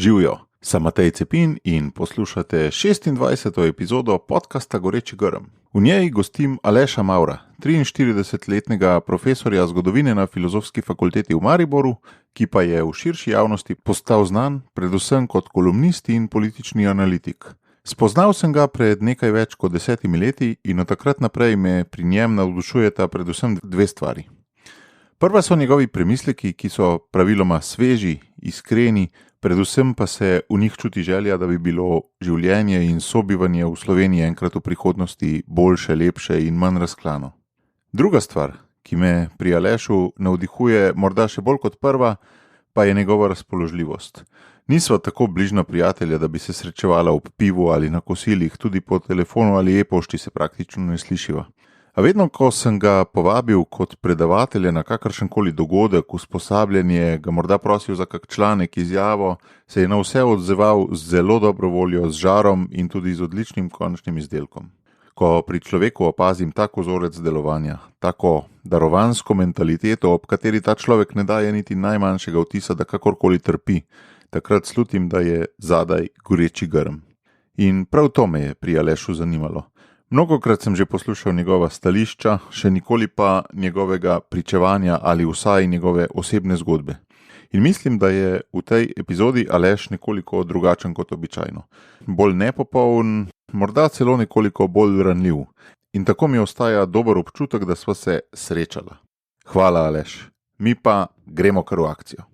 Živijo, sem Matej Cepin in poslušate 26. epizodo podcasta Goreči grm. V njej gostim Aleša Mavra, 43-letnega profesorja zgodovine na Filozofski fakulteti v Mariboru, ki pa je v širši javnosti postal znan predvsem kot kolumnist in politični analitik. Spoznal sem ga pred nekaj več kot 10 leti in od takrat naprej me pri njem navdušujeta predvsem dve stvari. Prva so njegovi premisleki, ki so praviloma sveži, iskreni, predvsem pa se v njih čuti želja, da bi bilo življenje in sobivanje v Sloveniji enkrat v prihodnosti boljše, lepše in manj razklano. Druga stvar, ki me pri Alešu navdihuje morda še bolj kot prva, pa je njegova razpoložljivost. Nisva tako bližna prijatelja, da bi se srečevala ob pivu ali na kosilih, tudi po telefonu ali e-pošti se praktično ne slišiva. A vedno, ko sem ga povabil kot predavatelja na kakršenkoli dogodek, usposabljanje, ga morda prosil za kak članek, izjavo, se je na vse odzeval z zelo dobro voljo, z žarom in tudi z odličnim končnim izdelkom. Ko pri človeku opazim tako vzorec delovanja, tako darovansko mentaliteto, ob kateri ta človek ne daje niti najmanjšega vtisa, da kakorkoli trpi, takrat slutim, da je zadaj goreči grm. In prav to me je pri Alešu zanimalo. Mnogokrat sem že poslušal njegova stališča, še nikoli pa njegovega pričevanja ali vsaj njegove osebne zgodbe. In mislim, da je v tej epizodi Aleš nekoliko drugačen kot običajno. Bolj nepopoln, morda celo nekoliko bolj ranljiv. In tako mi ostaja dober občutek, da sva se srečala. Hvala, Aleš. Mi pa gremo kar v akcijo.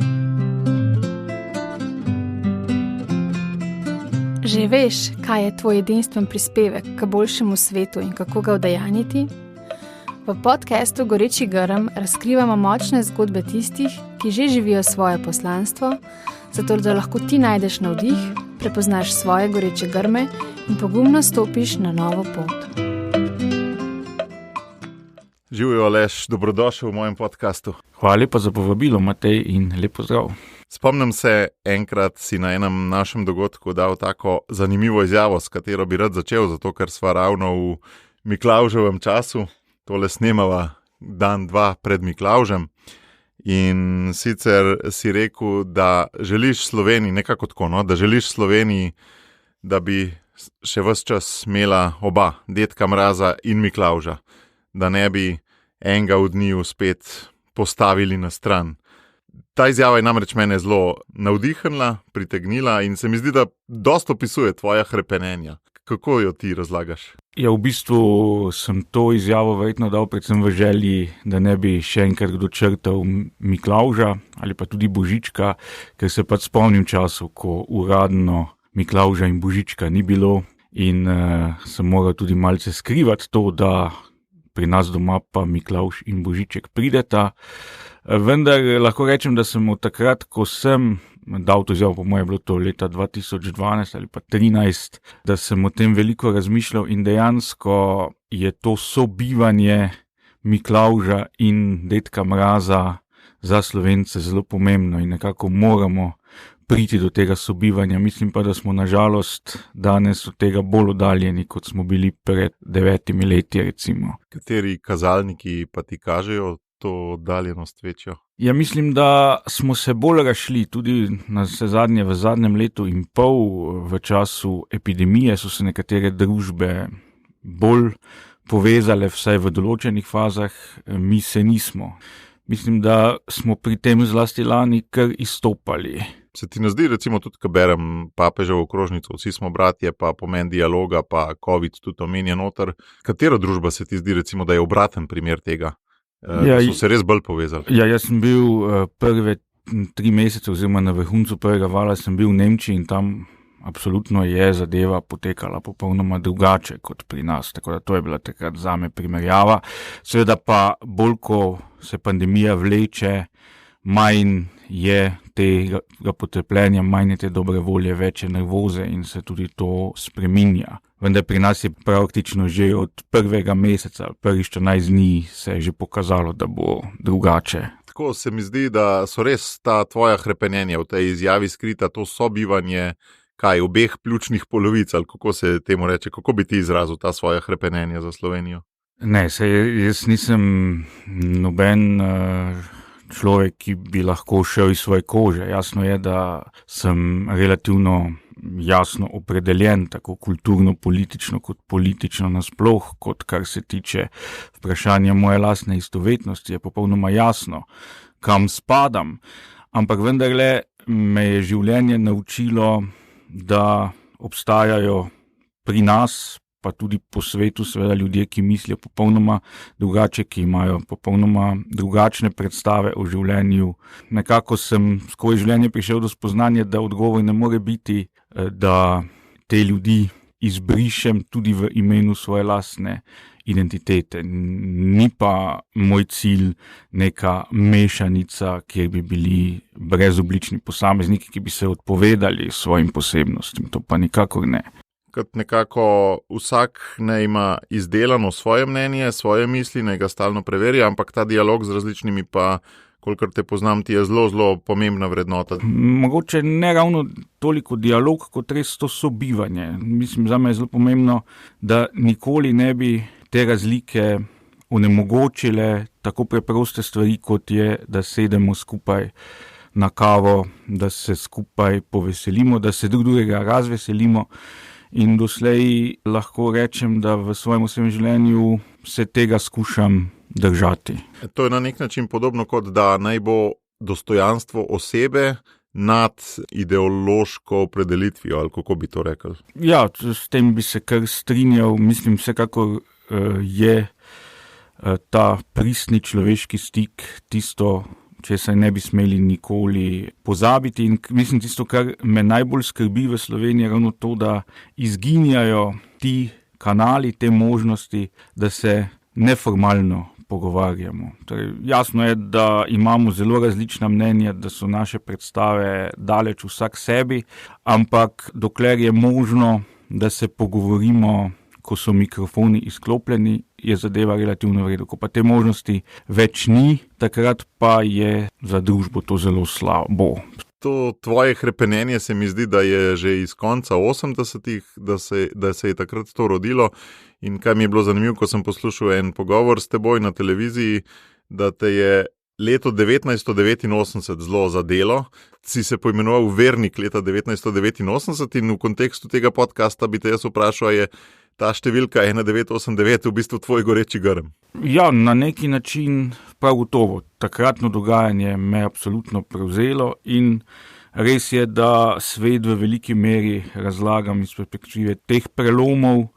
Že veš, kaj je tvoj edinstven prispevek k boljšemu svetu in kako ga udejanjiti? V podcastu Goreči grm razkrivamo močne zgodbe tistih, ki že živijo svoje poslanstvo, zato da lahko ti najdeš navdih, prepoznaš svoje goreče grme in pogumno stopiš na novo pot. Živijo, Aleš, dobrodošel v mojem podcastu. Hvala lepa za povabilo, Matej, in lep pozdrav. Spomnim se, enkrat si na enem našem dogodku dal tako zanimivo izjavo, s katero bi rad začel, zato ker sva ravno v Miklavževem času, tole snemava dan, dva pred Miklavžem. In sicer si rekel, da želiš Sloveniji, nekako tako, no, da želiš Sloveniji, da bi še ves čas imela oba, Dedka Mraza in Miklavža, da ne bi enega od njiju spet postavili na stran. Ta izjava je namreč mene zelo navdihnila, pritegnila in se mi zdi, da dosti opisuje tvoja hrepenenja. Kako jo ti razlagaš? Ja, v bistvu sem to izjavo verjetno dal predvsem v želji, da ne bi še enkrat dočrtal Miklavža ali pa tudi Božička, ker se pač spomnim času, ko uradno Miklavža in Božička ni bilo in sem moral tudi malce skrivati to, da pri nas doma pa Miklavž in Božiček prideta. Vendar lahko rečem, da sem od takrat, ko sem dal to izjavo, po moje je bilo to leta 2012 ali pa 2013, da sem o tem veliko razmišljal in dejansko je to sobivanje Miklavža in Dedka Mraza za Slovence zelo pomembno in nekako moramo priti do tega sobivanja. Mislim pa, da smo nažalost danes od tega bolj oddaljeni, kot smo bili pred 9 leti, recimo. Kateri kazalniki pa ti kažejo to oddaljenost večjo? Ja, mislim, da smo se bolj razšli, tudi navsezadnje v zadnjem letu in pol v času epidemije so se nekatere družbe bolj povezale, vsaj v določenih fazah, mi se nismo. Mislim, da smo pri tem zlasti lani kar izstopali. Se ti ne zdi, recimo tudi, ko berem Papeževo okrožnico, vsi smo bratje, pa pomen dialoga, pa COVID tudi omenja noter. Katera družba se ti zdi, recimo, da je obraten primer tega? Da so se res bolj povezali? Ja, jaz sem bil prve 3 mesece oziroma na vrhuncu prvega vala sem bil v Nemčiji in tam absolutno je zadeva potekala popolnoma drugače kot pri nas, tako da to je bila takrat zame primerjava. Seveda pa bolj, ko se pandemija vleče, manj je tega potrpljenja, manj je te dobre volje, več je nervoze in se tudi to spreminja. Vendar pri nas je praktično že od prvega meseca, prvih 14 dni se je že pokazalo, da bo drugače. Tako se mi zdi, da so res ta tvoja hrepenenja v tej izjavi skrita, to sobivanje, obeh pljučnih polovic, ali kako se temu reče, kako bi ti izrazil ta svoja hrepenenja za Slovenijo? Ne, jaz nisem noben človek, ki bi lahko šel iz svoje kože. Jasno je, da sem relativno jasno opredeljen, tako kulturno-politično kot politično nasploh, kot kar se tiče vprašanja moje lastne istovetnosti, je popolnoma jasno, kam spadam. Ampak vendarle me je življenje naučilo, da obstajajo pri nas, pa tudi po svetu, seveda ljudje, ki mislijo popolnoma drugače, ki imajo popolnoma drugačne predstave o življenju. Nekako sem skozi življenje prišel do spoznanja, da odgovor ne more biti, da te ljudi izbrišem tudi v imenu svoje lastne identitete. Ni pa moj cilj neka mešanica, kjer bi bili brezoblični posamezniki, ki bi se odpovedali svojim posebnostim. To pa nikakor ne. Kot nekako vsak ne ima izdelano svoje mnenje, svoje misli, ne ga stalno preverja, ampak ta dialog z različnimi pa, kolikor te poznam, ti je zelo, zelo pomembna vrednota. Mogoče ne ravno toliko dialog, kot res to sobivanje. Mislim, za me je zelo pomembno, da nikoli ne bi te razlike onemogočile tako preproste stvari, kot je, da sedemo skupaj na kavo, da se skupaj poveselimo, da se drugega razveselimo. In doslej lahko rečem, da v svojem osebnem življenju se tega skušam držati. To je na nek način podobno, kot da naj bo dostojanstvo osebe nad ideološko opredelitvijo, ali kako bi to rekel? Ja, s tem bi se kar strinjal. Mislim, vsekakor je ta pristni človeški stik tisto, česar ne bi smeli nikoli pozabiti. In mislim, tisto, kar me najbolj skrbi v Sloveniji, je ravno to, da izginjajo ti kanali, te možnosti, da se neformalno pogovarjamo. Torej, jasno je, da imamo zelo različna mnenja, da so naše predstave daleč vsak sebi, ampak dokler je možno, da se pogovorimo, ko so mikrofoni izklopljeni, je zadeva relativno v redu. Ko pa te možnosti več ni, takrat pa je za družbo to zelo slabo. To tvoje hrepenenje se mi zdi, da je že iz konca 80-ih, da se je takrat to rodilo. In kaj mi je bilo zanimivo, ko sem poslušal en pogovor s teboj na televiziji, da te je leto 1989 zelo zadelo. Si se poimenoval Vernik leta 1989 in v kontekstu tega podcasta bi te jaz vprašal, je ta številka 1989 v bistvu tvoj goreči grm? Ja, na neki način prav gotovo. Takratno dogajanje me je absolutno prevzelo in res je, da svet v veliki meri razlagam iz perspektive teh prelomov,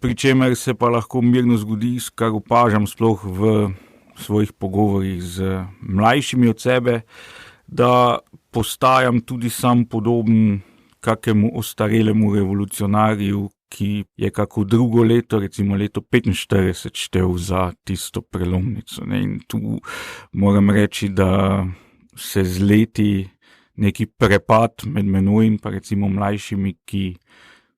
pri čemer se pa lahko mirno zgodi, kar opažam sploh v svojih pogovorih z mlajšimi od sebe, da postajam tudi sam podoben kakemu ostarelemu revolucionarju, ki je kako drugo leto, recimo leto 45, štel za tisto prelomnico. In tu moram reči, da se z leti neki prepad med menoj in pa recimo mlajšimi, ki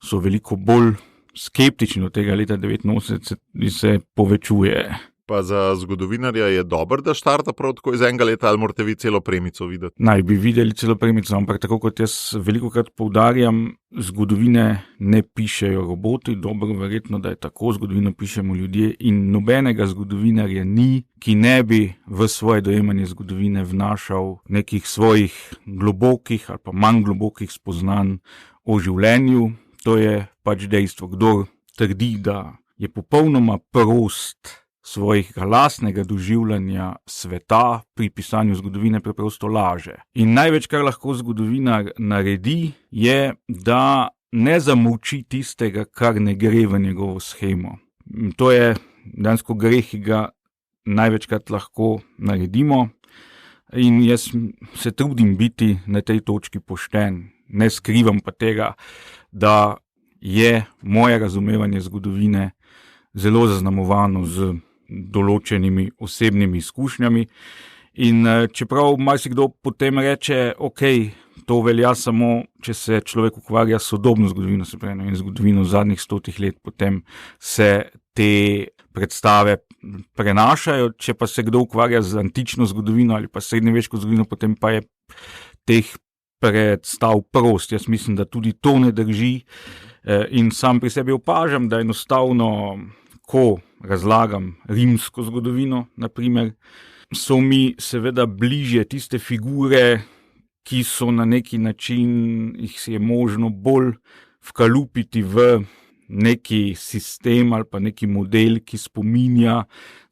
so veliko bolj skeptični od tega leta 89, se povečuje. Pa za zgodovinarja je dobro, da štarta prav tako iz enega leta, ali morate vi celo premico videti? Naj bi videli celo premico, ampak tako kot jaz velikokrat poudarjam, zgodovine ne pišejo roboti, dobro verjetno, da je tako, zgodovino pišemo ljudje in nobenega zgodovinarja ni, ki ne bi v svoje dojemanje zgodovine vnašal nekih svojih globokih ali pa manj globokih spoznanj o življenju. To je pač dejstvo. Kdor trdi, da je popolnoma prost svojega lastnega doživljanja sveta pri pisanju zgodovine, preprosto laže. In največ, kar lahko zgodovinar naredi, je, da ne zamolči tistega, kar ne gre v njegovo shemo. To je dejansko greh, ki ga največkrat lahko naredimo in jaz se trudim biti na tej točki pošten. Ne skrivam pa tega, da je moje razumevanje zgodovine zelo zaznamovano z določenimi osebnimi izkušnjami. In čeprav marsikdo potem reče, ok, to velja samo, če se človek ukvarja s sodobno zgodovino, se pravi, in zgodovino zadnjih 100 let, potem se te predstave prenašajo, če pa se kdo ukvarja z antično zgodovino ali pa srednjeveško zgodovino, potem pa je teh predstav prost. Jaz mislim, da tudi to ne drži in sam pri sebi opažam, da enostavno, ko razlagam rimsko zgodovino, naprimer, so mi seveda bližje tiste figure, ki so na neki način, jih si je možno bolj vkalupiti v neki sistem ali pa neki model, ki spominja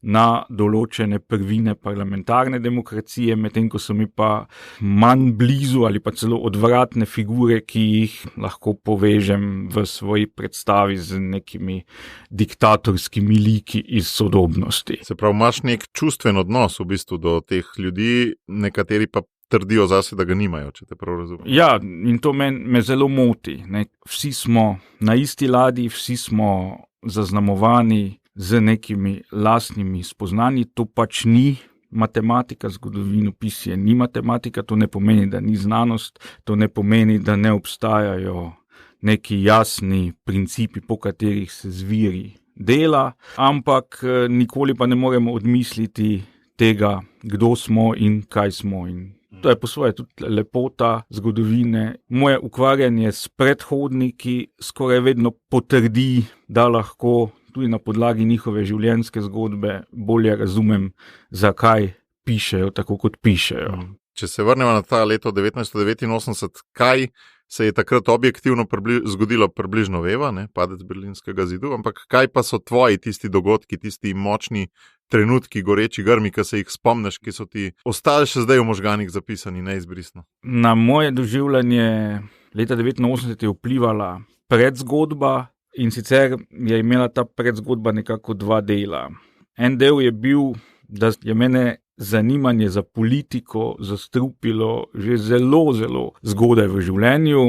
na določene prvine parlamentarne demokracije, medtem ko so mi pa manj blizu ali pa celo odvratne figure, ki jih lahko povežem v svoji predstavi z nekimi diktatorskimi liki iz sodobnosti. Se pravi, imaš nek čustven odnos v bistvu do teh ljudi, nekateri pa trdijo zase, da ga nimajo, če te prav razumem. Ja, in to me zelo moti. Ne. Vsi smo na isti ladji, vsi smo zaznamovani z nekimi lastnimi spoznanji. To pač ni matematika, zgodovinopisje ni matematika, to ne pomeni, da ni znanost, to ne pomeni, da ne obstajajo neki jasni principi, po katerih se zviri dela, ampak nikoli pa ne moremo odmisliti tega, kdo smo in kaj smo. In to je po svoje tudi lepota zgodovine. Moje ukvarjanje s predhodniki skoraj vedno potrdi, da lahko tudi na podlagi njihove življenjske zgodbe bolje razumem, zakaj pišejo tako, kot pišejo. Če se vrnemo na ta leto 1989, kaj se je takrat objektivno zgodilo, približno veva, ne, padec Berlinskega zidu, ampak kaj pa so tvoji tisti dogodki, tisti močni trenutki, goreči grmi, ki se jih spomniš, ki so ti ostali še zdaj v možganih zapisani, neizbrisno? Na moje doživljanje leta 1989 je vplivala predzgodba, in sicer je imela ta predzgodba nekako dva dela. En del je bil, da je mene zanimanje za politiko zastrupilo že zelo, zelo zgodaj v življenju.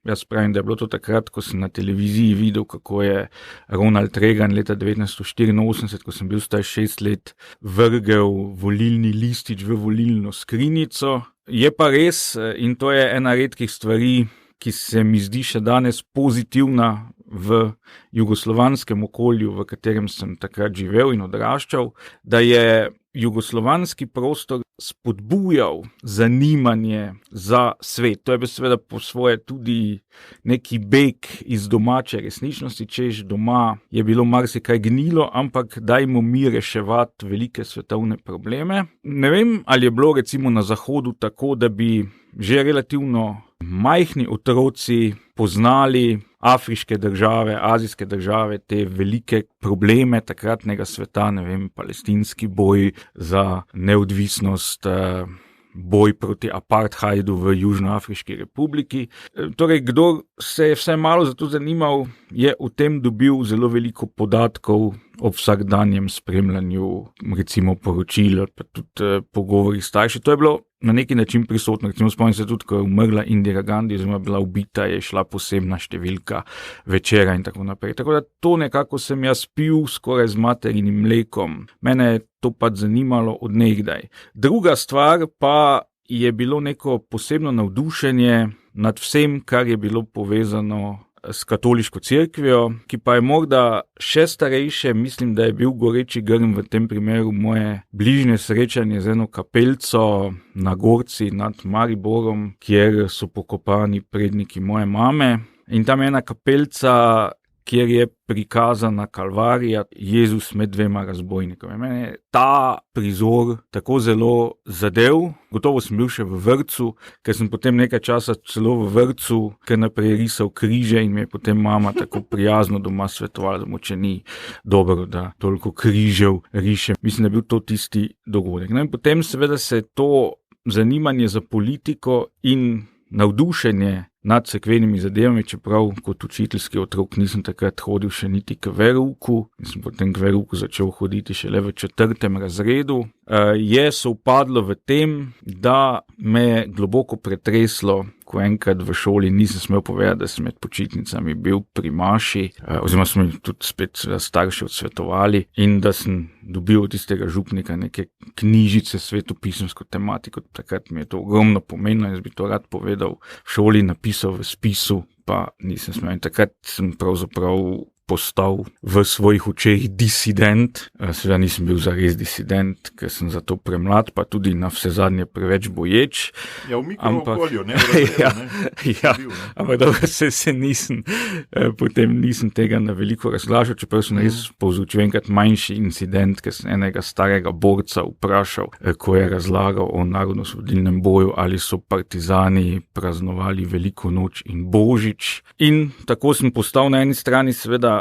Jaz pravim, da je bilo to takrat, ko sem na televiziji videl, kako je Ronald Reagan leta 1984, ko sem bil star 6 let, vrgel volilni listič v volilno skrinjico. Je pa res, in to je ena redkih stvari, ki se mi zdi še danes pozitivna v jugoslovanskem okolju, v katerem sem takrat živel in odraščal, da je jugoslovanski prostor spodbujal zanimanje za svet. To je bil seveda po svoje tudi neki beg iz domače resničnosti, češ doma je bilo marsikaj gnilo, ampak dajmo mi reševati velike svetovne probleme. Ne vem, ali je bilo recimo na Zahodu tako, da bi že relativno majhni otroci poznali afriške države, azijske države, te velike probleme takratnega sveta, ne vem, palestinski boj za neodvisnost, boj proti apartheidu v Južnoafriški republiki. Torej, kdo se je vsaj malo za to zanimal, je o tem dobil zelo veliko podatkov ob vsakdanjem spremljanju, recimo poročil, pa tudi pogovori starši. To je bilo na neki način prisotno. Recimo spomnim se tudi, ko je umrla Indira Gandhi, oziroma bila ubita, je šla posebna številka večera in tako naprej. Tako da to nekako sem jaz pil skoraj z materinim mlekom. Mene je to pač zanimalo od nekdaj. Druga stvar pa je bilo neko posebno navdušenje nad vsem, kar je bilo povezano s katoliško cerkvijo, ki pa je morda še starejše. Mislim, da je bil goreči grm v tem primeru moje bližnje srečanje z eno kapelco na Gorci nad Mariborom, kjer so pokopani predniki moje mame. In tam je ena kapelca, kjer je prikazana Kalvarija, Jezus med dvema razbojnikoma. Mene je ta prizor tako zelo zadev. Gotovo sem bil še v vrtcu, ker sem potem nekaj časa celo v vrtcu, ker naprej risal križe in mi je potem mama tako prijazno doma svetovala, da moče ni dobro, da toliko križev riše. Mislim, da je bil to tisti dogodek. No in potem seveda se to zanimanje za politiko in navdušenje nad cerkvenimi zadevami, čeprav kot učiteljski otrok nisem takrat hodil še niti k verouku, in sem potem k verouku začel hoditi šele v 4. razredu, je sovpadlo v tem, da me je globoko pretreslo, ko enkrat v šoli nisem smel povedati, da sem med počitnicami bil pri maši, oziroma smo mi tudi spet starši odsvetovali, in da sem dobil od tistega župnika neke knjižice svetopisemsko tematiko. Takrat mi je to ogromno pomenilo, jaz bi to rad povedal v šoli, napisal v spisu, pa nisem smel. In takrat sem pravzaprav postal v svojih očeh disident. Seveda nisem bil zares disident, ker sem zato premlad, pa tudi na vse zadnje preveč boječ. Ja, v mikrookolju, ne v razredu. Ampak dobro, se nisem, potem nisem tega na veliko razglašal, čeprav sem res povzročil enkrat manjši incident, ker sem enega starega borca vprašal, ko je razlagal o narodnoosvobodilnem boju, ali so partizani praznovali Veliko noč in Božič. In tako sem postal na eni strani seveda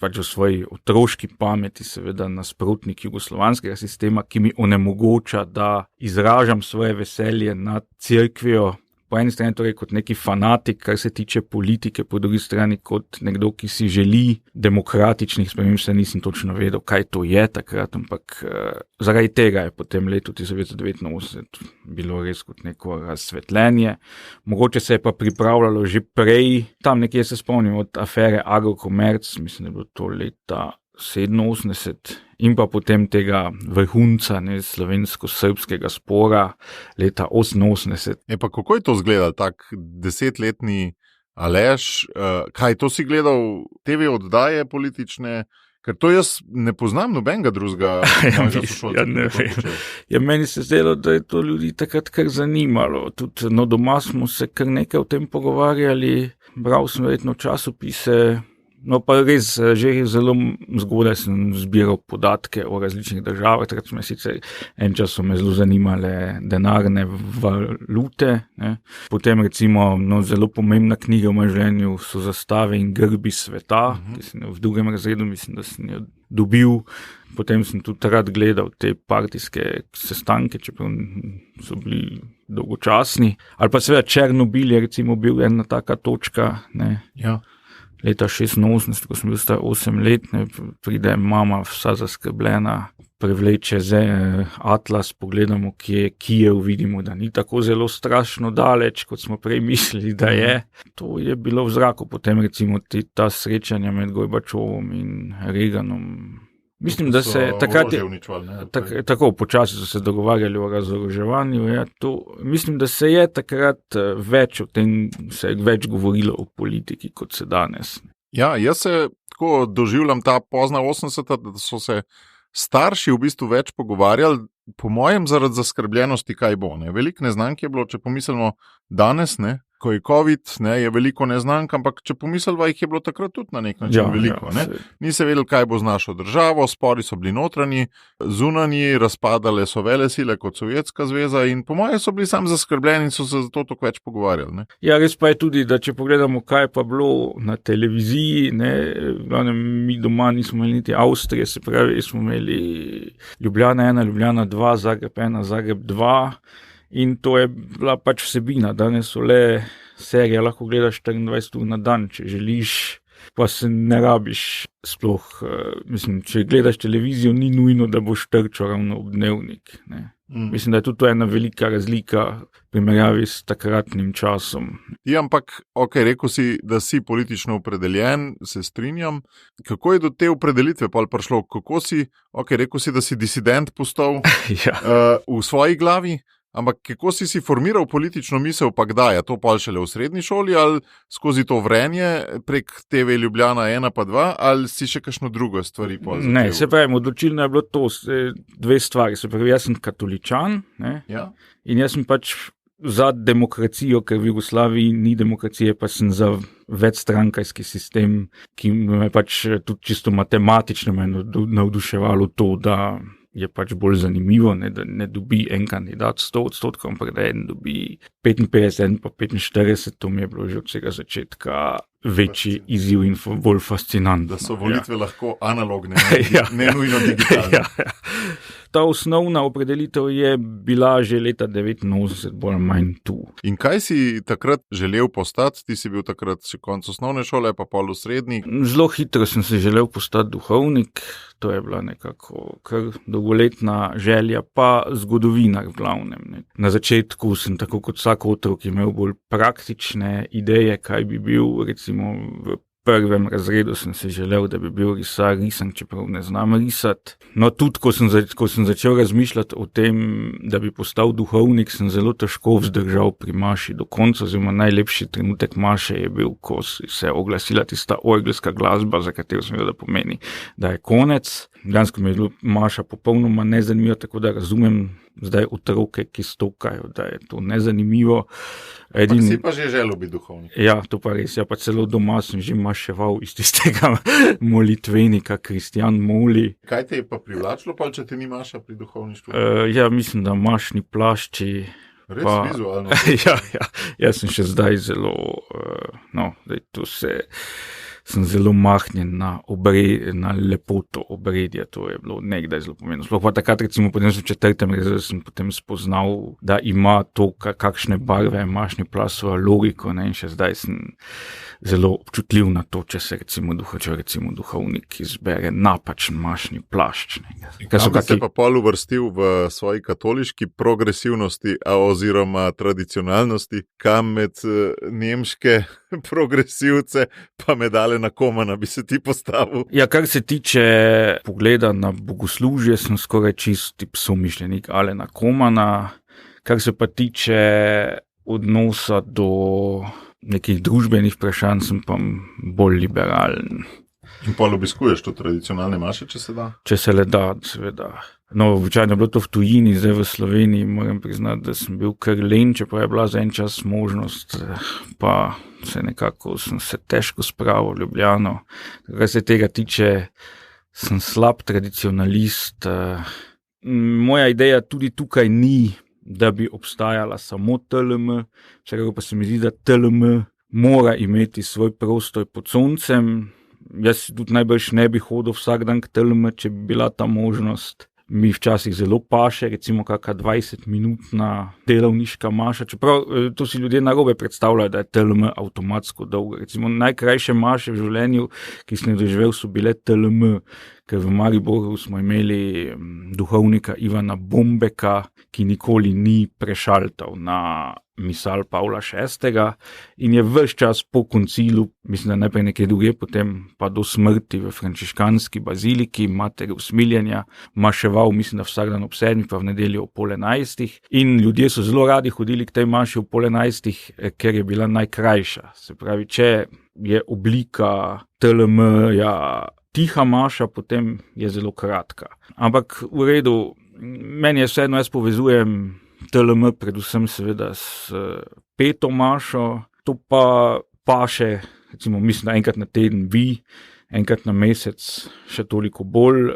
pač v svoji otroški pameti seveda nasprotnik jugoslovanskega sistema, ki mi onemogoča, da izražam svoje veselje nad cerkvijo. Po eni strani torej kot neki fanatik, kar se tiče politike, po drugi strani kot nekdo, ki si želi demokratičnih sprememb, se nisem točno vedel, kaj to je takrat, ampak zaradi tega je potem letu 1989 bilo res kot neko razsvetljenje. Mogoče se je pa pripravljalo že prej, tam nekje se spomnim od afere Agrokomerc, mislim, da je bilo to leta 87 in pa potem tega vrhunca slovensko-srbskega spora leta 88. Pa kako je to izgledal, tak 10-letni Aleš? Kaj to si gledal, TV oddaje politične? Ker to jaz ne poznam nobenega drugega sošolca. Ne vem. Ja, meni se zdelo, da je to ljudi takrat kar zanimalo. Tudi doma smo se kar nekaj o tem pogovarjali, bral sem verjetno časopise. No, pa res že zelo zgodaj sem zbiral podatke o različnih državah, takrat so me sicer en čas so me zelo zanimale denarne valute, ne. Potem recimo zelo pomembna knjiga v mojem življenju so Zastave in grbi sveta, ki sem jo v 2. razredu, mislim, da sem jo dobil. Potem sem tudi rad gledal te partijske sestanke, čeprav so bili dolgočasni. Ali pa seveda Černobil je recimo bil ena taka točka, ne. Ja. Leta 86, ko sem bil star 8 let, pride mama vsa zaskrbljena, prevleče atlas, pogledamo, kje je Kijev, vidimo, da ni tako zelo strašno daleč, kot smo prej mislili, da je. To je bilo v zraku, potem recimo ta srečanja med Gorbačovom in Reaganom. Mislim, da se takrat tako počasi so se dogovarjali o razoroževanju. Ja, mislim, da se je takrat več o tem, se je več govorilo o politiki, kot se danes. Ja, jaz se tako doživljam ta pozna 80-ta, da so se starši v bistvu več pogovarjali, po mojem zaradi zaskrbljenosti, kaj bo. Ne? Veliko neznank je bilo, če pomislimo danes, ne? Ko je COVID, ne, je veliko neznank, ampak če pomislimo, jih je bilo takrat tudi na nek način veliko. Ne? Ni se vedel, kaj bo z našo državo, spori so bili notranji, zunanji, razpadale so velesile kot Sovjetska zveza in po mojem so bili sam zaskrbljeni in so se zato toliko več pogovarjali. Ne? Ja, res pa je tudi, da če pogledamo, kaj pa bilo na televiziji, ne, mi doma nismo imeli niti Avstrije, se pravi, smo imeli Ljubljana 1, Ljubljana 2, Zagreb 1, Zagreb 2. In to je bila pač vsebina. Danes so le serije, lahko gledaš 24 ur na dan, če želiš, pa se ne rabiš sploh. Mislim, če gledaš televizijo, ni nujno, da boš trčal ravno ob dnevnik. Ne. Mislim, da je tudi to ena velika razlika v primerjavi s takratnim časom. Ja, ampak, rekel si, da si politično opredeljen, se strinjam. Kako je do te opredelitve pa prišlo? Kako si, rekel si, da si disident postal v svoji glavi? Ampak kako si formiral politično misel, pa kdaj? Je to pa šele v srednji šoli ali skozi to vrenje prek TV Ljubljana 1 pa 2 ali si še kakšno drugo stvari? Ne, se pravi, odločilno je bilo to dve stvari. Se pravi, jaz sem katoličan, ne? Ja. In jaz sem pač za demokracijo, ker v Jugoslaviji ni demokracije, pa sem za večstrankajski sistem, ki me pač tudi čisto matematično navduševalo to, da je pač bolj zanimivo, ne, da ne dobi en kandidat 100%, ampak da en dobi 55, en pa 45, to mi je bilo že od vsega začetka večji izziv in bolj fascinantno. Da so volitve lahko analogne, ne nujno digitalne. Ta osnovna opredelitev je bila že leta 89, bolj manj tu. In kaj si takrat želel postati? Ti si bil takrat še konec osnovne šole, pa pol v srednji. Zelo hitro sem se želel postati duhovnik, to je bila nekako kar dolgoletna želja, pa zgodovinar v glavnem. Ne. Na začetku sem tako kot vsak otrok imel bolj praktične ideje, kaj bi bil, recimo v prvem razredu sem si želel, da bi bil risank, čeprav ne znam risati. No, tudi ko sem začel razmišljati o tem, da bi postal duhovnik, sem zelo težko vzdržal pri maši do konca, oziroma najlepši trenutek maše je bil, ko se je oglasila tista orgelska glasba, za katero sem vedel, da pomeni, da je konec. Dejansko mi je bilo maša popolnoma nezanimivo, tako da razumem zdaj otroke, ki stokajo, da je to nezanimivo. Si pa že želel biti duhovnik. Ja, to pa res. Ja, pa celo doma sem že maševal iz tistega molitvenika, Kristjan moli. Kaj te je pa privlačilo, pa če ti ni maša pri duhovništvu? Ja, mislim, da mašni plašči. Res vizualno? Ja, jaz sem še zdaj zelo, sem zelo mahnjen na lepoto obredja, to je bilo nekdaj zelo pomembno. Sploh pa takrat, recimo, potem v 4. razredu sem potem spoznal, da ima to, kakšne barve mašni plašč, svojo logiko, ne, in še zdaj sem zelo občutljiv na to, če se recimo duhovnik izbere napačen mašni plašč. Kam bi se pa pol uvrstil v svoji katoliški progresivnosti oziroma tradicionalnosti, kam med nemške progresivce pa medale na Komana bi se ti postavil? Ja, kar se tiče pogleda na bogoslužje, sem skoraj čist tip somišljenik Alena Komana. Kar se pa tiče odnosa do nekih družbenih vprašanj, sem pa bolj liberalen. In pol obiskuješ to tradicionalne maše, če se da? Če se le da, seveda. No, običajno je bilo to v tujini, zdaj v Sloveniji moram priznati, da sem bil kar len, čeprav je bila za en čas možnost, pa sem se težko spravil v Ljubljano. Kar se tega tiče, sem slab tradicionalist. Moja ideja tudi tukaj ni, da bi obstajala samo TLM, vsekakor pa se mi zdi, da TLM mora imeti svoj prostor pod soncem. Jaz tudi najbrž ne bi hodil vsak dan k TLM, če bi bila ta možnost. Mi včasih zelo paše, recimo kakšna 20-minutna delavniška maša, čeprav to si ljudje narobe predstavljajo, da je TLM avtomatsko dolga. Recimo najkrajše maše v življenju, ki sem jih doživel, so bile TLM, ker v Mariboru smo imeli duhovnika Ivana Bombeka, ki nikoli ni prešaltal na misal Pavla VI. In je ves čas po koncilu, mislim, da najprej nekaj druge, potem pa do smrti v frančiškanski baziliki, Matere usmiljenja, maševal, mislim, da vsak dan ob 7, pa v nedeljo ob 10:30. In ljudje so zelo radi hodili k tej maši ob 10:30, ker je bila najkrajša. Se pravi, če je oblika TLM-ja tiha maša, potem je zelo kratka. Ampak v redu, meni je vseeno, jaz povezujem TLM predvsem seveda s peto mašo, to pa paše, recimo mislim, da enkrat na teden bi, enkrat na mesec še toliko bolj,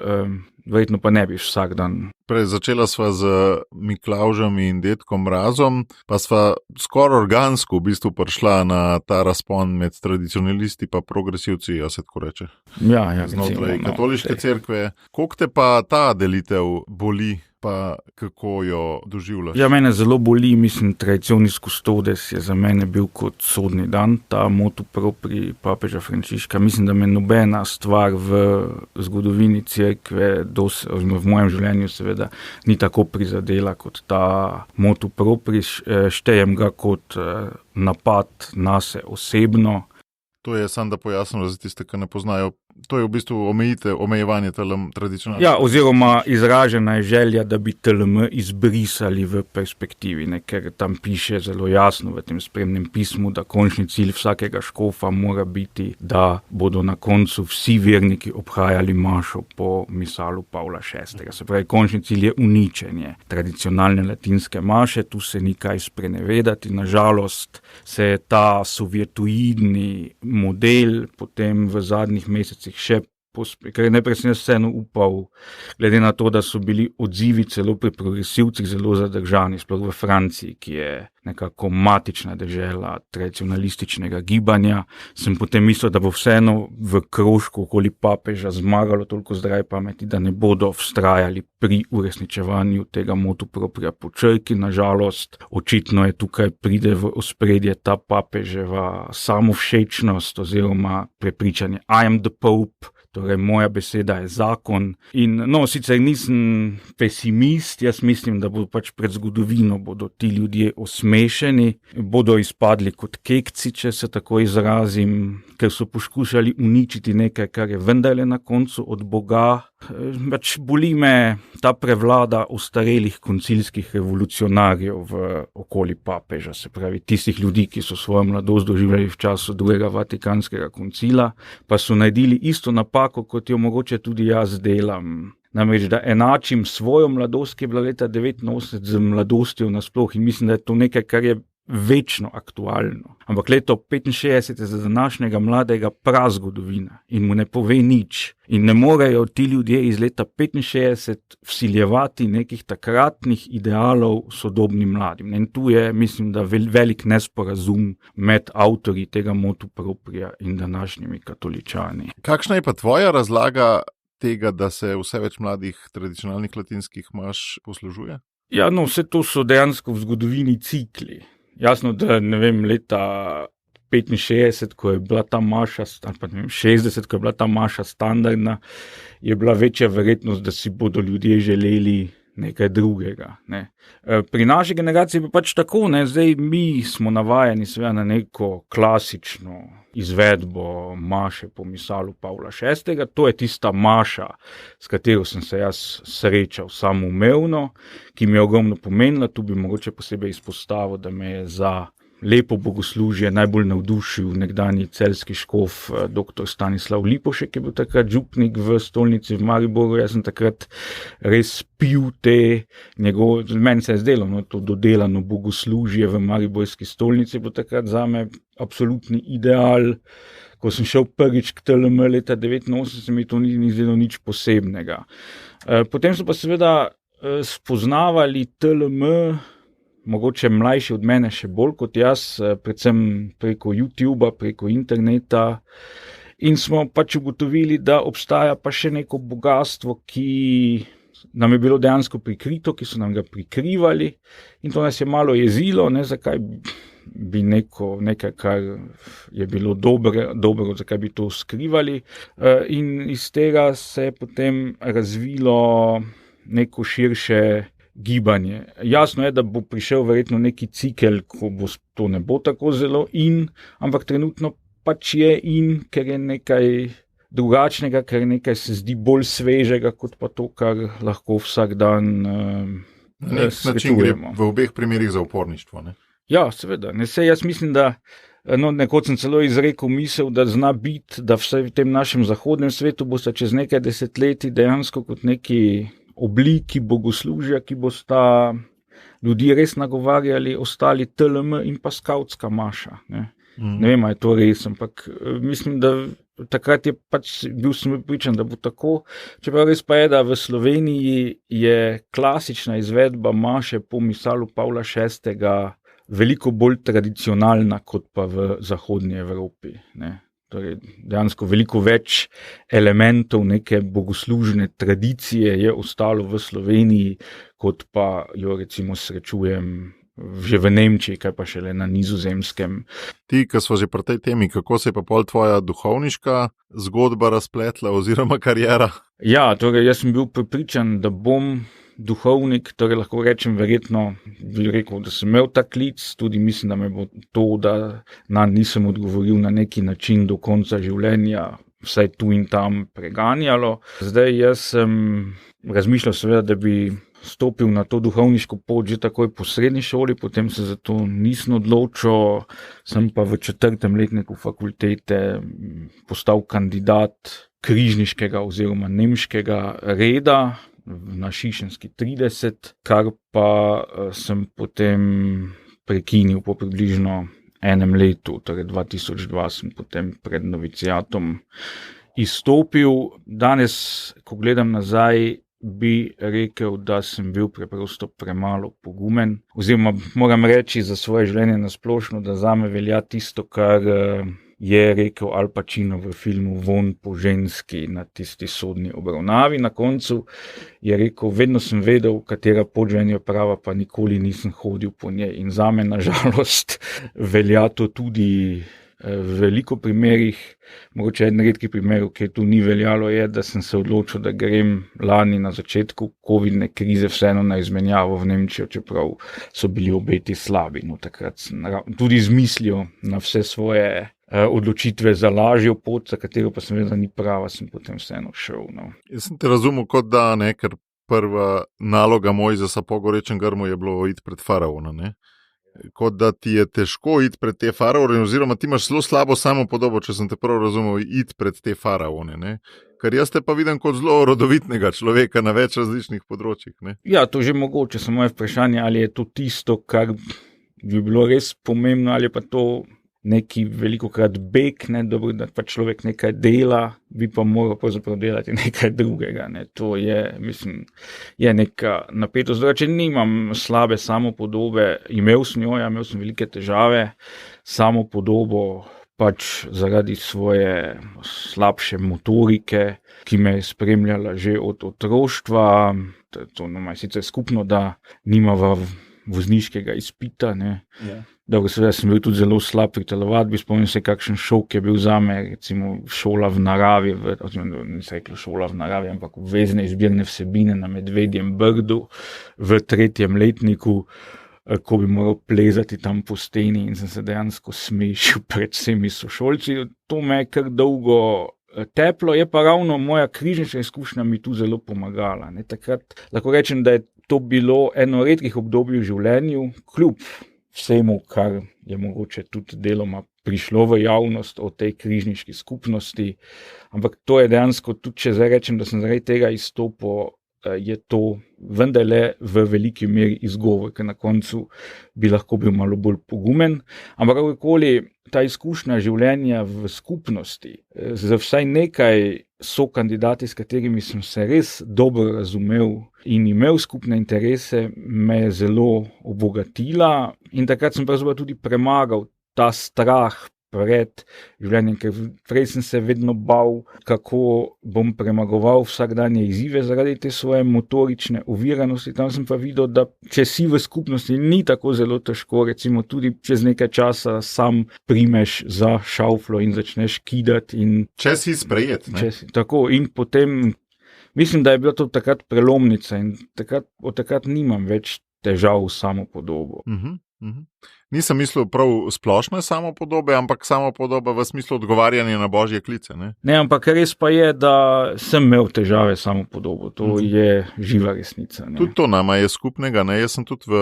verjetno pa ne bi vsak dan. Začela sva z Miklavžem in dedkom Mrazom, pa sva skoraj organsko v bistvu prišla na ta razpon med tradicionalisti pa progresivci, se tako reče. Ja, znotraj katoliške cerkve. Koliko te pa ta delitev boli, pa kako jo doživljaš? Ja, mene zelo boli, mislim, tradicionis custodes je za mene bil kot sodni dan, ta motu propri papeža Frančiška. Mislim, da me nobena stvar v zgodovini cerkve, v mojem življenju seveda, ni tako prizadela kot ta motu propri. Štejem ga kot napad nase osebno. To je samo, da pojasnimo za tiste, ki ne poznajo. To je v bistvu omejevanje TLM tradicionalno. Ja, oziroma izražena je želja, da bi TLM izbrisali v perspektivi, ne, ker tam piše zelo jasno v tem spremnem pismu, da končni cilj vsakega škofa mora biti, da bodo na koncu vsi verniki obhajali mašo po misalu Pavla VI. Se pravi, končni cilj je uničenje tradicionalne latinske maše, tu se ni kaj sprenevedati. Nažalost se je ta sovjetoidni model potem v zadnjih mesecih še ker najprej sem vseeno upal, glede na to, da so bili odzivi celo pri progresivcih zelo zadržani, sploh v Franciji, ki je nekako matična dežela tradicionalističnega gibanja, sem potem mislil, da bo vseeno v krožku okoli papeža zmagalo toliko zdrave pameti, da ne bodo vztrajali pri uresničevanju tega motu proprija po črki. Nažalost, očitno je tukaj pride v ospredje ta papeževa samovšečnost oziroma prepričanje I am the Pope. Torej, moja beseda je zakon. In no, sicer nisem pesimist, jaz mislim, da bo pač pred zgodovino bodo ti ljudje osmešeni, bodo izpadli kot kekci, če se tako izrazim, ker so poskušali uničiti nekaj, kar je vendarle na koncu od Boga. Pač boli me ta prevlada ostarelih koncilskih revolucionarjev v okoli papeža, se pravi tistih ljudi, ki so svojo mladost doživljali v času drugega Vatikanskega koncila, pa so naredili isto napako, kot jo mogoče tudi jaz delam. Namreč, da enačim svojo mladost, ki je bila leta 1989 z mladostjo nasploh, in mislim, da je to nekaj, kar je večno aktualno. Ampak leto 65 je za današnjega mladega prazgodovina in mu ne pove nič. In ne morejo ti ljudje iz leta 65 vsiljevati nekih takratnih idealov sodobnim mladim. In tu je, mislim, da velik nesporazum med avtorji tega motu proprija in današnjimi katoličani. Kakšna je pa tvoja razlaga tega, da se vse več mladih tradicionalnih latinskih maš poslužuje? Ja, no, vse to so dejansko v zgodovini cikli. Jasno, da ne vem, leta 65, ko je bila ta maša, ali pa ne vem, 60, ko je bila ta maša standardna, je bila večja verjetnost, da si bodo ljudje želeli nekaj drugega. Ne. Pri naši generaciji pa pač tako, ne, zdaj mi smo navajeni seveda na neko klasično izvedbo maše po misalu Pavla VI. To je tista maša, s katero sem se jaz srečal samoumevno, ki mi je ogromno pomenila. Tu bi mogoče posebej izpostavil, da me je za lepo bogoslužje najbolj navdušil nekdanji celjski škof dr. Stanislav Lipovšek, ki je bil takrat župnik v stolnici v Mariboru. Jaz sem takrat res pil meni se je zdelo, no, to dodelano bogoslužje v mariborski stolnici je bilo takrat zame absolutni ideal. Ko sem šel prvič k TLM leta 1989, mi to ni zdelo nič posebnega. Potem so pa seveda spoznavali TLM, mogoče mlajši od mene še bolj kot jaz, predvsem preko YouTubea, preko interneta. In smo pač ugotovili, da obstaja pa še neko bogastvo, ki nam je bilo dejansko prikrito, ki so nam ga prikrivali. In to nas je malo jezilo, ne, zakaj bi nekaj, kar je bilo dobro, zakaj bi to skrivali. In iz tega se je potem razvilo neko širše gibanje. Jasno je, da bo prišel verjetno neki cikel, ko to ne bo tako zelo ampak trenutno pač je ker je nekaj drugačnega, ker nekaj se zdi bolj svežega, kot pa to, kar lahko vsak dan srečujemo. V obeh primerih za uporništvo, ne? Ja, seveda. Jaz mislim, da nekoč sem celo izrekel misel, da zna biti, da vsaj v tem našem zahodnem svetu bosta čez nekaj desetletij dejansko kot neki obliki bogoslužja, ki bosta ljudi res nagovarjali, ostali TLM in pa skavtska maša. Ne vem, ali je to res, ampak mislim, da takrat je pač bil sem pričan, da bo tako. Čeprav res pa je, da v Sloveniji je klasična izvedba maše po misalu Pavla VI. Veliko bolj tradicionalna kot pa v zahodnji Evropi. Ne. Torej, dejansko veliko več elementov neke bogoslužne tradicije je ostalo v Sloveniji, kot pa jo recimo srečujem že v Nemčiji, kaj pa šele na Nizozemskem. Ti, ki smo že pri tej temi, kako se je pa pol tvoja duhovniška zgodba razpletla oziroma karijera? Ja, torej jaz sem bil prepričan, da bom duhovnik, torej lahko rečem verjetno, bi rekel, da sem imel ta klic, tudi mislim, da me bo to, da nisem odgovoril na neki način do konca življenja, vsaj tu in tam preganjalo. Zdaj jaz sem razmišljal seveda, da bi stopil na to duhovniško pot že takoj po srednji šoli, potem se za to nisem odločil, sem pa v 4. letniku fakultete postal kandidat križniškega oziroma nemškega reda na Šišenski 30, kar pa sem potem prekinil po približno 1 letu, torej 2002 sem potem pred noviciatom izstopil. Danes, ko gledam nazaj, bi rekel, da sem bil preprosto premalo pogumen, oziroma moram reči za svoje življenje nasplošno, da zame velja tisto, kar je rekel Al Pacino v filmu Vonj po ženski na tisti sodni obravnavi. Na koncu je rekel, vedno sem vedel, katera pot življenja je prava, pa nikoli nisem hodil po njej. In zame, na žalost, velja to tudi v veliko primerih, mogoče en redki primer, ki tu ni veljalo, je, da sem se odločil, da grem lani na začetku covidne krize vseeno na izmenjavo v Nemčijo, čeprav so bili obeti slabi. No, takrat sem tudi izmislil na vse svoje odločitve za lažjo pot, za katero pa sem vedel, da ni prava, sem potem vseeno šel. No. Jaz sem te razumel kot da, ne, ker prva naloga Mojzesa po gorečem grmu je bilo iti pred faraona, ne? Kot da ti je težko iti pred te faraone, oziroma ti imaš zelo slabo samopodobo, če sem te prav razumel, iti pred te faraone, ne? Ker jaz te pa vidim kot zelo rodovitnega človeka na več različnih področjih, ne? Ja, to že mogoče, samo moje vprašanje, ali je to tisto, kar bi bilo res pomembno, ali pa to neki velikokrat beg, ne, dobro, da pa človek nekaj dela, bi pa moral pravzaprav delati nekaj drugega. Ne. To je, mislim, je neka napetost. Drugače, nimam slabe samopodobe, imel sem velike težave, samopodobo pač zaradi svoje slabše motorike, ki me je spremljala že od otroštva. To nama je sicer skupno, da nimava vozniškega izpita, ne. Yeah. Dobro, seveda sem bil tudi zelo slab pri telovadbi, spomnim se, kakšen šok je bil zame, recimo šola v naravi, nisem rekel šola v naravi, ampak obvezne izbirne vsebine na Medvedjem Brdu v 3. letniku, ko bi moral plezati tam po steni in sem se dejansko smešil pred vsemi sošolci. To me je kar dolgo teplo, je pa ravno moja križnična izkušnja mi tu zelo pomagala. Ne. Takrat lahko rečem, da je to bilo eno redkih obdobij v življenju, kljub vsemu, kar je mogoče tudi deloma prišlo v javnost o tej križniški skupnosti. Ampak to je dejansko, tudi če zdaj rečem, da sem zaradi tega izstopil, je to vendarle v veliki meri izgovor, ker na koncu bi lahko bil malo bolj pogumen. Ampak kakorkoli ta izkušnja življenja v skupnosti, za vsaj nekaj sokandidati, s katerimi sem se res dobro razumel in imel skupne interese, me je zelo obogatila in takrat sem pravzaprav tudi premagal ta strah pred življenjem, ker prej sem se vedno bal, kako bom premagoval vsakdanje izzive zaradi te svoje motorične oviranosti. Tam sem pa videl, da če si v skupnosti, ni tako zelo težko, recimo tudi čez nekaj časa sam primeš za šavflo in začneš kidati. Če si sprejet. Tako, in potem mislim, da je bila to takrat prelomnica in od takrat nimam več težav s samopodobo. Nisem mislil prav splošne samopodobe, ampak samopodoba v smislu odgovarjanja na božje klice. Ne, ampak res pa je, da sem imel težave s samopodobo. To je živa resnica. Ne. Tudi to nama je skupnega. Ne. Jaz sem tudi v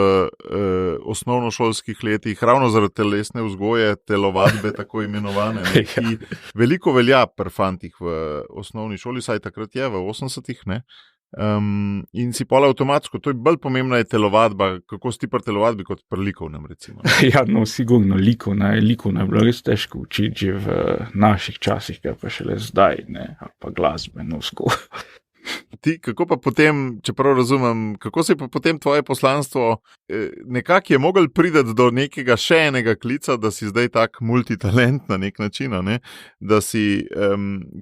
osnovnošolskih letih, ravno zaradi telesne vzgoje, telovadbe, tako imenovane, ne, ki veliko velja pri fantih v osnovni šoli, saj takrat je v 80-ih, ne. In si pol avtomatsko, to je bolj pomembna je telovadba, kako si ti pri telovadbi kot pri likovnem, recimo. Ja, no, sigurno likovna je bilo res težko učiti že v naših časih, kar pa šele zdaj, ne, ali pa glasbeno vzgojo. Ti, kako pa potem, čeprav razumem, kako se je pa potem tvoje poslanstvo nekako je mogel priti do nekega še enega klica, da si zdaj tak multitalent na nek način, ne? Da si,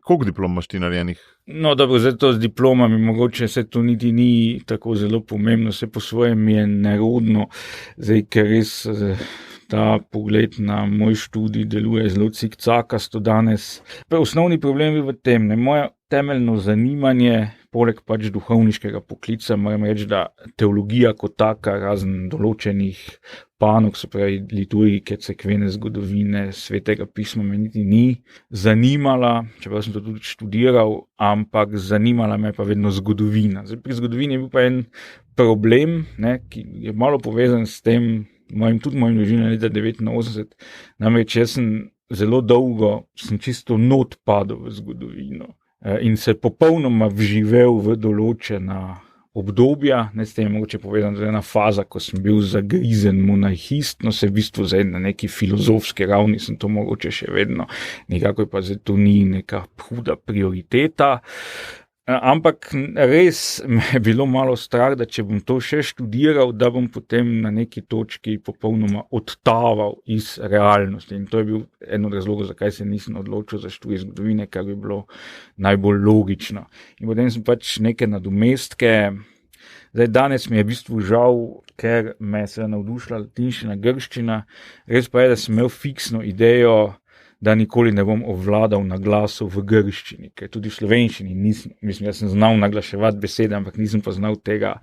koliko diplom imaš ti narejenih? No, dobro, zdaj to z diplomami, mogoče se to niti ni tako zelo pomembno, se po svojem je nerodno, zdaj, ker res ta pogled na moj študij deluje zelo cikcakasto danes. Osnovni problem je v tem, ne, moje temeljno zanimanje, poleg pač duhovniškega poklica, moram reči, da teologija kot taka, razen določenih panog, se pravi liturgike, cerkvene zgodovine, svetega pisma me niti ni zanimala, čeprav sem to tudi študiral, ampak zanimala me pa vedno zgodovina. Zdaj, pri zgodovini je bil pa en problem, ne, ki je malo povezan s tem, mojim družino leta 1989, namreč jaz sem zelo dolgo, sem čisto not padel v zgodovino in se popolnoma vživel v določena obdobja, ne s tem mogoče povedano, da je ena faza, ko sem bil zagrizen monarhist, no se v bistvu zdaj na neki filozofski ravni sem to mogoče še vedno, nekako pa zdaj to ni neka huda prioriteta. Ampak res me je bilo malo strah, da če bom to še študiral, da bom potem na neki točki popolnoma odtaval iz realnosti. In to je bil en od razlogov, zakaj se nisem odločil za študij zgodovine, kar bi bilo najbolj logično. In potem sem pač neke nadomestke. Zdaj, danes mi je v bistvu žal, ker me je navdušila latinščina, grščina. Res pa je, da sem imel fiksno idejo, da nikoli ne bom obvladal naglasov v grščini, ker tudi v slovenščini jaz sem znal naglaševati besede, ampak nisem pa znal tega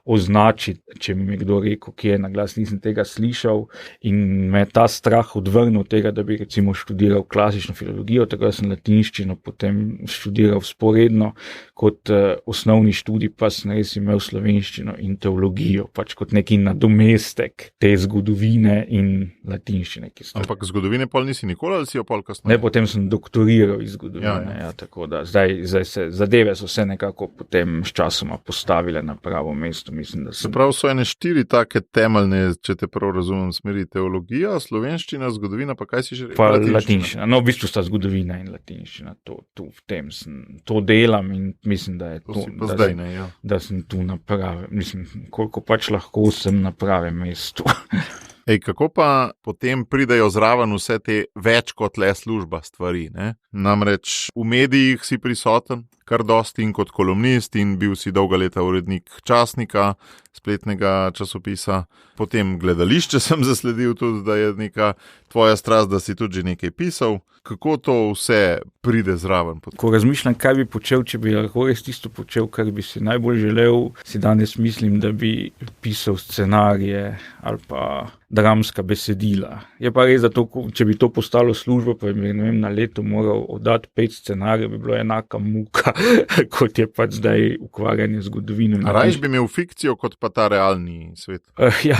označiti, če mi je kdo rekel, kje je naglas, nisem tega slišal in me je ta strah odvrnil od tega, da bi recimo študiral klasično filologijo, tako da sem latinščino potem študiral vzporedno, kot osnovni študij pa sem res imel slovenščino in teologijo, pač kot neki nadomestek te zgodovine in latinščine. Ampak zgodovine pol nisi nikoli ali si jo pol kasneje? Ne, potem sem doktoriral iz zgodovine, tako da zdaj se zadeve so se nekako potem s časoma postavile na pravo mesto. Mislim, da Se pravi, so ene 4 take temeljne, če te prav razumem, smeri: teologija, slovenščina, zgodovina, pa kaj si že rekel? Pa latinščina. No, v bistvu sta zgodovina in latinščina. To delam in mislim, da je da sem tu na pravem. Mislim, koliko pač lahko sem na pravem mestu. Kako pa potem pridejo zraven vse te več kot le služba stvari, ne? Namreč v medijih si prisoten kar dosti in kot kolumnist in bil si dolga leta urednik časnika, spletnega časopisa. Potem gledališče sem zasledil tudi, da je neka tvoja strast, da si tudi že nekaj pisal. Kako to vse pride zraven? Ko razmišljam, kaj bi počel, če bi lahko res tisto počel, kar bi si najbolj želel, si danes mislim, da bi pisal scenarije ali pa dramska besedila. Je pa res, da če bi to postalo služba, pa bi na leto moral oddati 5 scenarijev, bi bilo enaka muka, kot je pač zdaj ukvarjanje z zgodovino. Rajš bi imel fikcijo kot pa ta realni svet?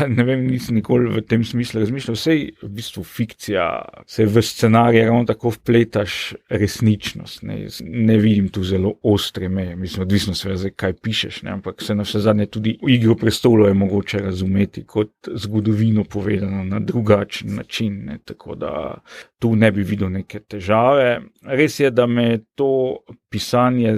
Ne vem, nisem nikoli v tem smislu razmišljal. Vsej v bistvu fikcija, se v scenarije ravno tako vpletaš resničnost. Ne vidim tu zelo ostre meje. Mislim, odvisno seveda, kaj pišeš, ne? Ampak se na vse zadnje tudi Igro prestolov je mogoče razumeti kot zgodovino povedano na drugačen način, ne? Tako da tu ne bi videl neke težave. Res je, da me to pisanje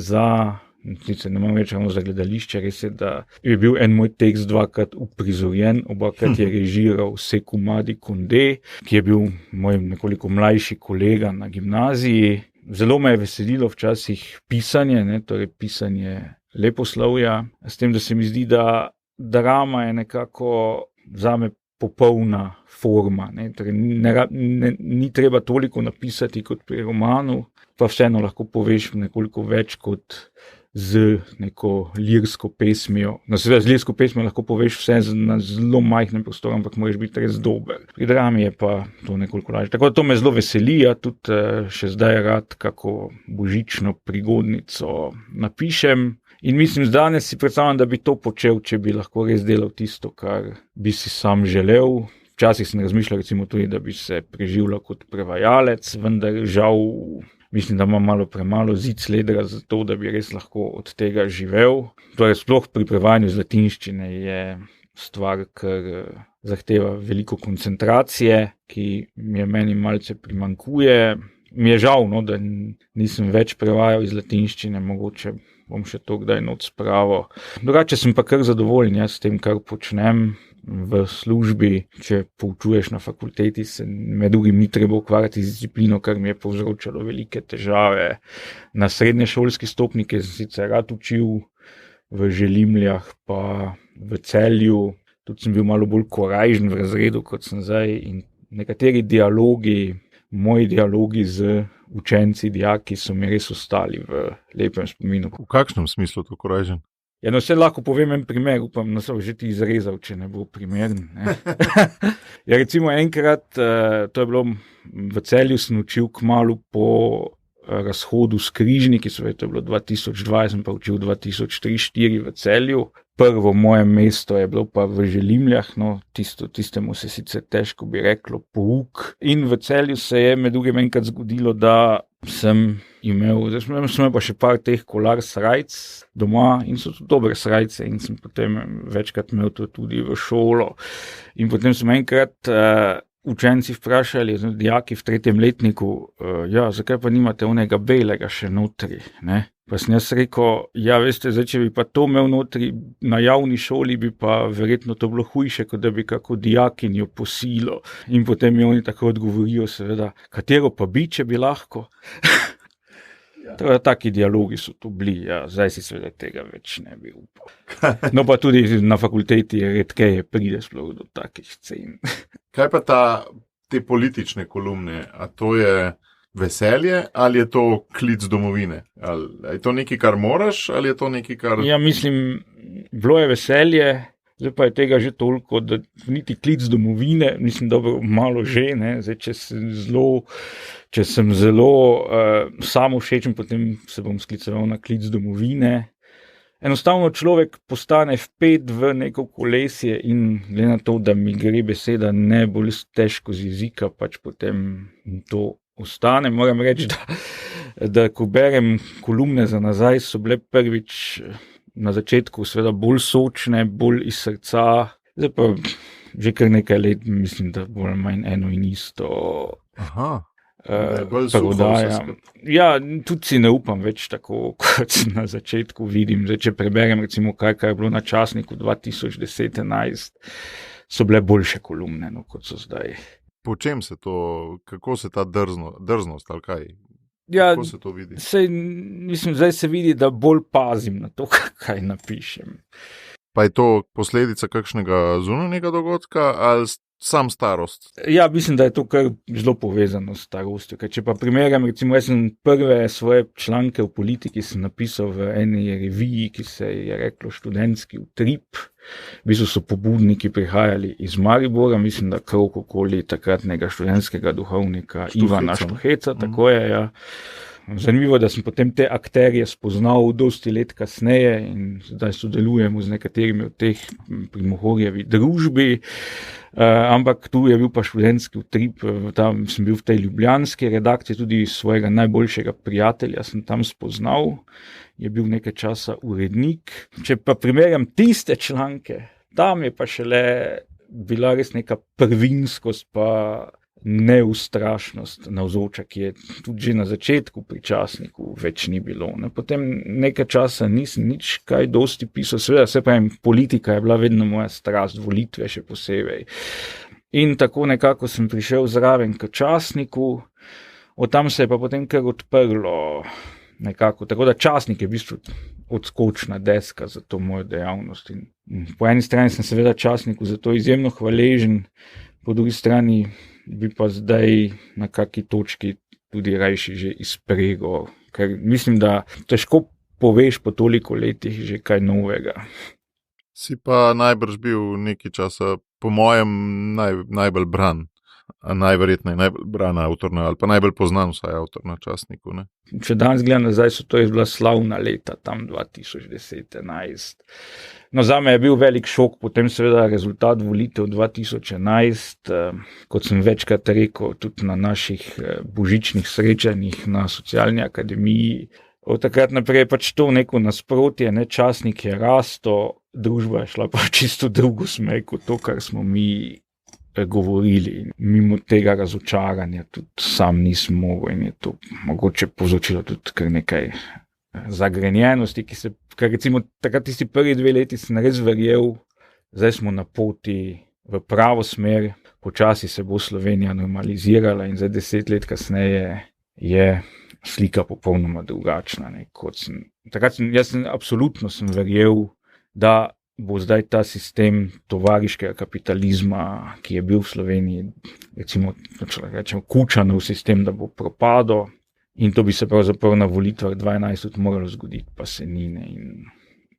sicer ne imam več ravno za gledališče, res je, da je bil en moj tekst 2krat uprizorjen, obakrat je režiral Sekou Madi Kondé, ki je bil moj nekoliko mlajši kolega na gimnaziji. Zelo me je veselilo včasih pisanje, torej pisanje leposlovja, s tem, da se mi zdi, da drama je nekako zame popolna forma. Torej, ni treba toliko napisati kot pri romanu, pa vseeno lahko poveš nekoliko več kot z neko lirsko pesmijo. Seveda z lirsko pesmijo lahko poveš vse na zelo majhnem prostoru, ampak moraš biti res dober. Pri drami je pa to nekoliko lažje. Tako da to me zelo veseli, tudi še zdaj rad kako božično prigodnico napišem. In mislim, danes si predstavljam, da bi to počel, če bi lahko res delal tisto, kar bi si sam želel. Včasih sem razmišljal recimo tudi, da bi se preživljal kot prevajalec, vendar žal mislim, da imam malo premalo zicledra za to, da bi res lahko od tega živel. Torej, sploh pri prevajanju z latinščine je stvar, ker zahteva veliko koncentracije, ki mi je meni malce primanjkuje. Mi je žal, da nisem več prevajal iz latinščine, mogoče bom še to kdaj not spravil. Drugače sem pa kar zadovoljen s tem, kar počnem v službi. Če poučuješ na fakulteti, se med drugim ni treba ukvarjati z disciplino, kar mi je povzročalo velike težave. Na srednješolski stopnji, ki sem sicer rad učil v Želimljah pa v Celju, tudi sem bil malo bolj korajžen v razredu, kot sem zdaj, in nekateri moji dialogi z učenci, dijaki so mi res ostali v lepem spominu. V kakšnem smislu to korajžen? Vse lahko povem en primer, upam, da sem že ti izrezal, če ne bo primeren. Recimo enkrat, to je bilo v Celju, sem učil kmalu po razhodu s križniki, to je bilo 2002, sem pa učil 2003-2004 v Celju. Prvo moje mesto je bilo pa v Želimljah, tistemu se sicer težko bi reklo pouk. In v Celju se je med drugim enkrat zgodilo, da sem imel pa še par teh kolar srajc doma in so to dobre srajce in sem potem večkrat imel to tudi v šolo. In potem sem enkrat učenci vprašali, dijaki v 3. letniku, zakaj pa nimate onega belega še notri, ne? Pa sem jaz rekel, veste, zdaj, če bi pa to imel notri na javni šoli, bi pa verjetno to bilo hujše, kot da bi kako dijakinjo posilo. In potem mi oni tako odgovorijo, seveda, katero pa bi, če bi lahko. Taki dialogi so tu bili, zdaj si seveda tega več ne bi upal. No pa tudi na fakulteti redkeje pride sploh do takih scen. Kaj pa te politične kolumne? A to je veselje ali je to klic domovine? Ali je to nekaj, kar moraš, ali je to nekaj, kar... Ja, mislim, bilo je veselje, zdaj pa je tega že toliko, da niti klic domovine, mislim, dobro, malo že, ne, zdaj, če sem zelo samovšečen, potem se bom skliceval na klic domovine. Enostavno človek postane vpet v neko kolesje in glede na to, da mi gre beseda ne bolj težko z jezika, pač potem to ostane. Moram reči, da ko berem kolumne za nazaj, so bile prvič na začetku seveda bolj sočne, bolj iz srca. Zdaj pa že kar nekaj let mislim, da bolj ali manj eno in isto. Aha. Prevodaja. Ja, tudi si ne upam več tako, kot na začetku vidim. Zdaj, če preberem recimo kaj je bilo na časniku 2010-11, so bile boljše kolumne, no, kot so zdaj. Po čem se to, kako se ta drznost ali kaj? Ja, kako se to vidi? Mislim, zdaj se vidi, da bolj pazim na to, kaj napišem. Pa je to posledica kakšnega zunanjega dogodka ali sam starost? Ja, mislim, da je to kar zelo povezano s starostjo. Ker če pa primerjam, recimo, jaz sem prve svoje članke v politiki sem napisal v eni reviji, ki se je reklo Študentski utrip. V bistvu so pobudniki prihajali iz Maribora, mislim, da krog okoli takratnega študentskega duhovnika Ivana Štuheca, tako je, ja. Zanimivo, da sem potem te akterje spoznal dosti let kasneje in zdaj sodelujemo z nekaterimi od teh pri Mohorjevi družbi, ampak tu je bil pa študentski utrip, tam sem bil v tej ljubljanski redakciji, tudi svojega najboljšega prijatelja sem tam spoznal, je bil nekaj časa urednik. Če pa primerjam tiste članke, tam je pa šele bila res neka prvinskost pa neustrašnost navzoča, ki je tudi že na začetku pri časniku več ni bilo. Ne. Potem nekaj časa nisem nič kaj dosti pisal, seveda se pravim, politika je bila vedno moja strast, volitve še posebej. In tako nekako sem prišel zraven k časniku, od tam se je pa potem kar odprlo nekako, tako da časnik je v bistvu odskočna deska za to mojo dejavnost. In po eni strani sem seveda časniku za to izjemno hvaležen, po drugi strani bi pa zdaj na kaki točki tudi rajši že izpregal, ker mislim, da težko poveš po toliko letih že kaj novega. Si pa najbrž bil nekaj časa, po mojem, najbolj bran, najverjetneje najbolj bran avtor, ali pa najbolj poznan vsaj avtor na časniku, ne? Če danes gledam nazaj, so to je bila slavna leta, tam 2010-11. No, zame je bil velik šok, potem seveda rezultat volitev 2011, kot sem večkrat rekel, tudi na naših božičnih srečanjih na Socialni akademiji. Od takrat naprej je pač to neko nasprotje, ne, časnik je rasto, družba je šla pa čisto drugo smer kot to, kar smo mi govorili. Mimo tega razočaranja tudi sam nisem mogel in je to mogoče povzročilo tudi kar nekaj zagrenjenosti, ker recimo takrat tisti prvi 2 leti sem res verjel, zdaj smo na poti v pravo smer, počasi se bo Slovenija normalizirala in zdaj 10 let kasneje je slika popolnoma drugačna. Ne, absolutno sem verjel, da bo zdaj ta sistem tovariškega kapitalizma, ki je bil v Sloveniji, recimo, Kučanov sistem, da bo propadel. In to bi se pravzaprav na volitvah 2012 tudi moralo zgoditi, pa se ni. Ne. In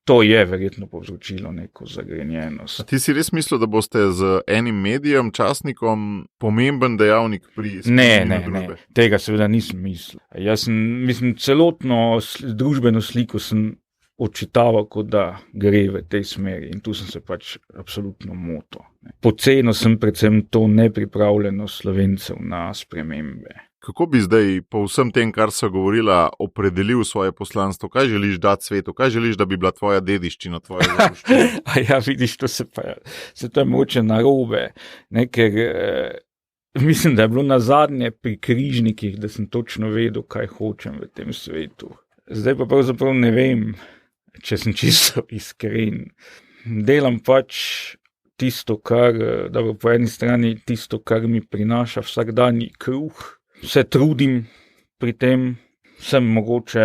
to je verjetno povzročilo neko zagrenjenost. A ti si res mislil, da boste z enim medijem, časnikom, pomemben dejavnik pri Ne, tega seveda nisem mislil. Jaz sem celotno družbeno sliko sem odčitaval, kot da gre v tej smeri in tu sem se pač absolutno motil. Pocenil sem predvsem to nepripravljenost Slovencev na spremembe. Kako bi zdaj po vsem tem, kar so govorila, opredelil svoje poslanstvo? Kaj želiš dati svetu? Kaj želiš, da bi bila tvoja dediščina, tvoja zapuščina? Ja, vidiš, to je moče narobe. Ker mislim, da je bilo nazadnje pri križnikih, da sem točno vedel, kaj hočem v tem svetu. Zdaj pa pravzaprav ne vem, če sem čisto iskren. Delam pač tisto, po eni strani tisto, kar mi prinaša vsakdanji kruh. Se trudim pri tem, sem mogoče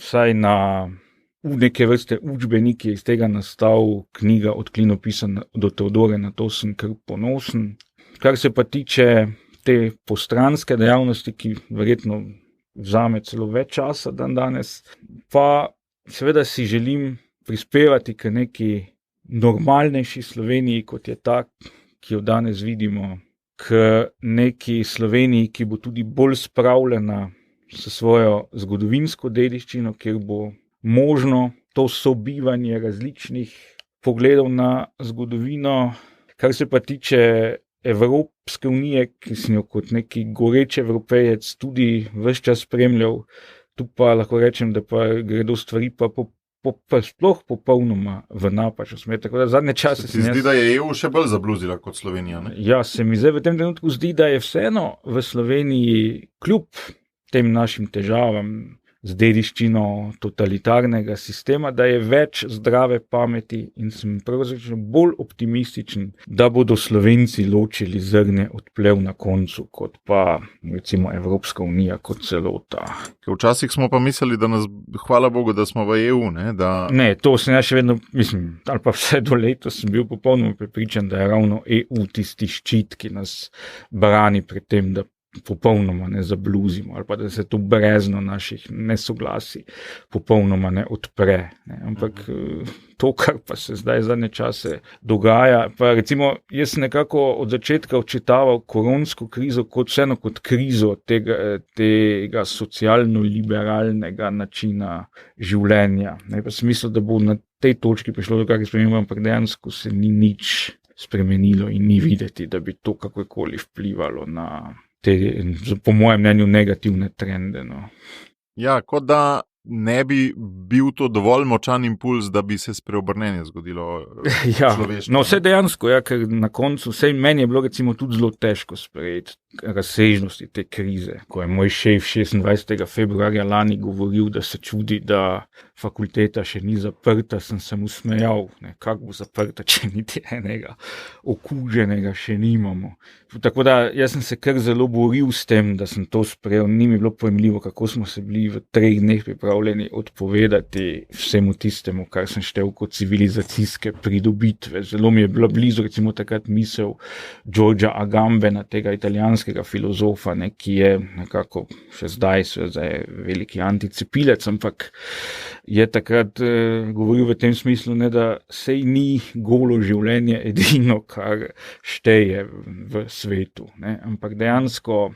vsaj v neke vrste učbenik je iz tega nastal, knjiga Od klinopisa do Teodore, na to sem kar ponosen. Kar se pa tiče te postranske dejavnosti, ki verjetno vzame celo več časa dan danes, pa seveda si želim prispevati k neki normalnejši Sloveniji, kot je ta, ki jo danes vidimo, k neki Sloveniji, ki bo tudi bolj spravljena s svojo zgodovinsko dediščino, kjer bo možno to sobivanje različnih pogledov na zgodovino. Kar se pa tiče Evropske unije, ki sem jo kot neki goreč Evropejec tudi ves čas spremljal, tu pa lahko rečem, da pa gredo stvari pa sploh popolnoma v napačno smer. Tako da zadnje čase se ti zdi, da je EU še bolj zabluzila kot Slovenija, ne? Ja, se mi zdaj v tem trenutku zdi, da je vseeno v Sloveniji kljub tem našim težavam z dediščino totalitarnega sistema, da je več zdrave pameti in sem pravzaprav bolj optimističen, da bodo Slovenci ločili zrnje od plev na koncu, kot pa recimo Evropska unija kot celota. Včasih smo pa mislili, da nas, hvala Bogu, da smo v EU, ne? Ne, to sem ja še vedno, mislim, ali pa vse do letos sem bil popolnoma prepričan, da je ravno EU tisti ščit, ki nas brani pred tem, da popolnoma ne zabluzimo ali pa da se to brezno naših nesoglasij popolnoma ne odpre. Ne. Ampak to, kar pa se zdaj zadnje čase dogaja, pa recimo jaz nekako od začetka očitaval koronsko krizo kot vseeno kot krizo tega socialno-liberalnega načina življenja. Ne, pa sem mislil, da bo na tej točki prišlo do kakih sprememb, ampak dejansko se ni nič spremenilo in ni videti, da bi to kakorkoli vplivalo na te, po mojem mnenju, negativne trende. No. Ja, kot da ne bi bil to dovolj močan impuls, da bi se spreobrnenje zgodilo človeštvo. No vse dejansko, ja, ker na koncu, vsej meni je bilo recimo tudi zelo težko sprejeti razsežnosti te krize, ko je moj šef 26. februarja lani govoril, da se čudi, da fakulteta še ni zaprta, sem se mu smejal, kako bo zaprta, če niti enega okuženega še nimamo. Tako da jaz sem se kar zelo boril s tem, da sem to sprejel, ni mi bilo pojemljivo, kako smo se bili v 3 dneh pripravljeni odpovedati vsemu tistemu, kar sem štel kot civilizacijske pridobitve. Zelo mi je bila blizu recimo takrat misel Georgea Agambena, tega italijanskega filozofa, ki je nekako še zdaj je veliki anticepilec, ampak je takrat govoril v tem smislu, da sej ni golo življenje edino, kar šteje v svetu. Ne? Ampak dejansko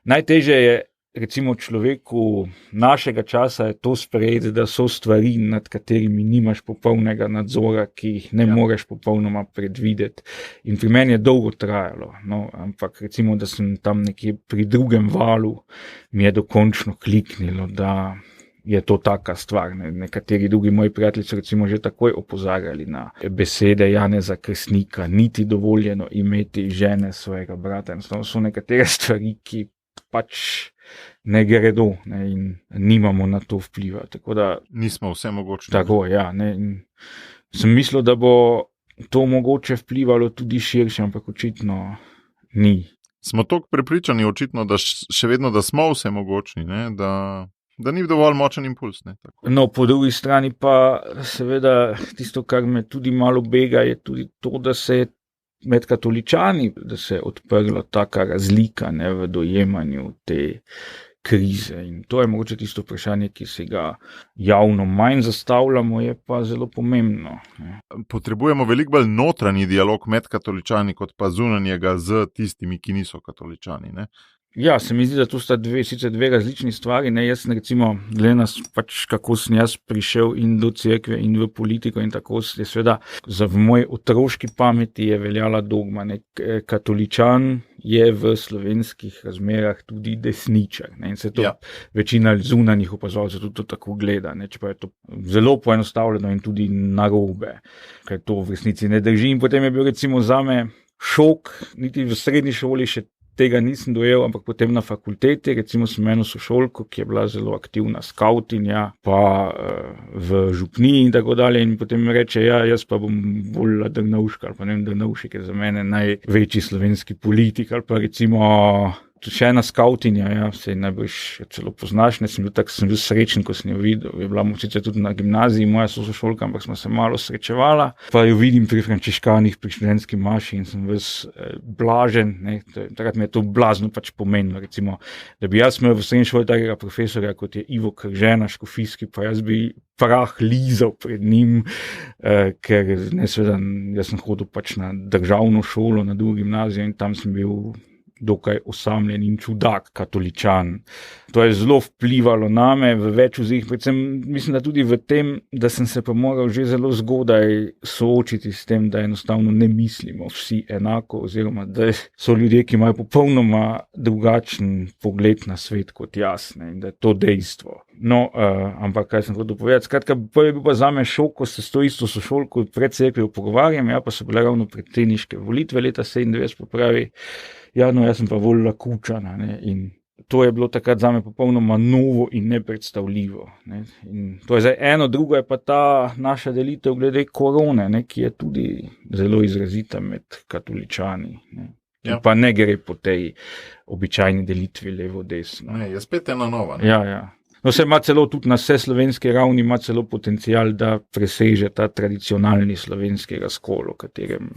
najtežje je recimo človeku našega časa je to sprejeti, da so stvari, nad katerimi nimaš popolnega nadzora, ki jih ne moreš popolnoma predvideti. In pri meni je dolgo trajalo, no, ampak recimo, da sem tam nekje pri drugem valu, mi je dokončno kliknilo, da je to taka stvar. Nekateri drugi moji prijatelji so recimo že takoj opozarjali na besede Janeza Kresnika, niti dovoljeno imeti žene svojega brata. So nekatere stvari, ki pač ne gredo, ne, in nimamo na to vpliva. Tako da, nismo vse mogoče. Tako, ja. Ne, sem mislil, da bo to mogoče vplivalo tudi širše, ampak očitno ni. Smo toliko prepričani očitno, da še vedno, da smo vse mogočni, ne, da ni dovolj močen impuls. Ne, tako. No, po drugi strani pa seveda tisto, kar me tudi malo bega, je tudi to, da se med katoličani, da se je odprla taka razlika, ne, v dojemanju te krize. In to je mogoče tisto vprašanje, ki se ga javno manj zastavljamo, je pa zelo pomembno. Ne. Potrebujemo veliko bolj notranji dialog med katoličani, kot pa zunanjega z tistimi, ki niso katoličani. Ne. Ja, se mi zdi, da to sta sicer dve različni stvari. Ne, jaz recimo, glede na pač, kako sem jaz prišel in do cerkve in v politiko in tako, je seveda v moji otroški pameti je veljala dogma. Ne, katoličan je v slovenskih razmerah tudi desničar. Ne, in se to večina zunanjih opazovalcev tudi to tako gleda. Ne, čeprav je to zelo poenostavljeno in tudi narobe, ker to v resnici ne drži. In potem je bil recimo zame šok, niti v srednji šoli še tega nisem dojel, ampak potem na fakulteti, recimo sem eno sošolko, ki je bila zelo aktivna skautinja, pa v župniji in tako dalje, in potem mi reče, ja, jaz pa bom bolj Drnovšek, ali pa ne vem, Drnovšek je za mene največji slovenski politik, ali pa recimo še ena skautinja, ja, se najbolj celo poznaš, ne, sem bil srečen, ko sem jo videl. Je bila sicer tudi na gimnaziji moja sošolka, ampak smo se malo srečevala. Pa jo vidim pri frančiškanih, pri študentski maši in sem ves blažen. Ne, takrat mi je to blazno pač pomenilo, recimo, da bi jaz imel v srednji šoli takega profesorja, kot je Ivo Kržena, škofijski, pa jaz bi prah lizal pred njim, ker seveda, jaz sem hodil pač na državno šolo, na drugo gimnazijo in tam sem bil dokaj osamljen in čudak katoličan. To je zelo vplivalo name v več vzih, predvsem mislim, da tudi v tem, da sem se pa moral že zelo zgodaj soočiti s tem, da enostavno ne mislimo vsi enako, oziroma da so ljudje, ki imajo popolnoma drugačen pogled na svet kot jaz, ne, in da je to dejstvo. No, ampak kaj sem hotel povedati? Skratka, prvi je bil pa zame šok, ko se s to isto sošolko pred cerkvijo pogovarjam, ja, pa so bile ravno predsedniške volitve leta 97, pravi, ja, no, jaz sem pa volila Kučana, ne, in to je bilo takrat zame popolnoma novo in nepredstavljivo, ne. In to je zdaj eno, drugo je pa ta naša delitev glede korone, ne, ki je tudi zelo izrazita med katoličani, ne. Ja. Pa ne gre po tej običajni delitvi levo-desno. Ne, je spet ena nova. Ne? Ja. No, se ima celo tudi na vse slovenski ravni, ima celo potencial, da preseže ta tradicionalni slovenski razkol, o katerem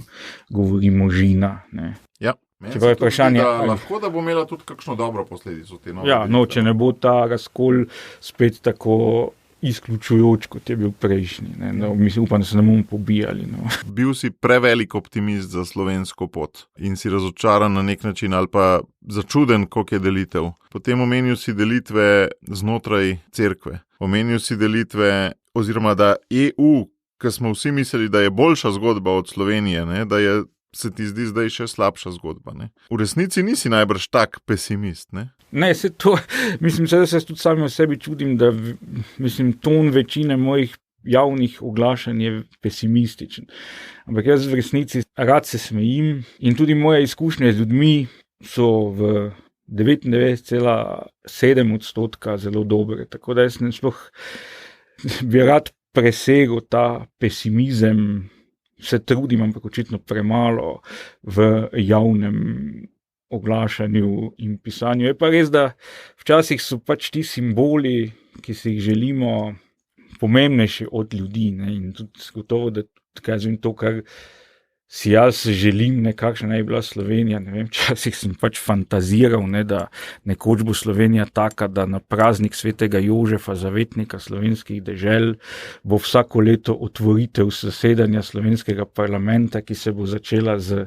govori Možina, ne. Ja. Čeprav je vprašanje, lahko da bo imela tudi kakšno dobro posledico te nove. Ja, no, če ne bo ta razkol spet tako izključujoč, kot je bil prejšnji. Ne? No, mislim, upam, da se ne bomo pobijali. No. Bil si prevelik optimist za slovensko pot in si razočaran na nek način ali pa začuden, koliko je delitev. Potem omenil si delitve znotraj cerkve. Omenil si delitve, oziroma da EU, ki smo vsi mislili, da je boljša zgodba od Slovenije, ne? Da je se ti zdi zdaj še slabša zgodba. Ne? V resnici nisi najbrž tak pesimist, ne? Ne, se to, mislim, da se tudi sami o sebi čudim, da mislim, ton večine mojih javnih oglašanj je pesimističen. Ampak jaz v resnici rad se smejim in tudi moje izkušnje z ljudmi so v 99,7% zelo dobre. Tako da jaz sploh bi rad presegel ta pesimizem, se trudim, ampak očitno premalo v javnem oglašanju in pisanju. Je pa res, da včasih so pač ti simboli, ki si jih želimo, pomembnejši od ljudi. Ne? In tudi gotovo, da kažem to, kar si jaz želim, nekakšna naj bila Slovenija. Ne vem, včasih sem pač fantaziral, ne, da nekoč bo Slovenija taka, da na praznik svetega Jožefa, zavetnika slovenskih dežel, bo vsako leto otvoritev zasedanja slovenskega parlamenta, ki se bo začela z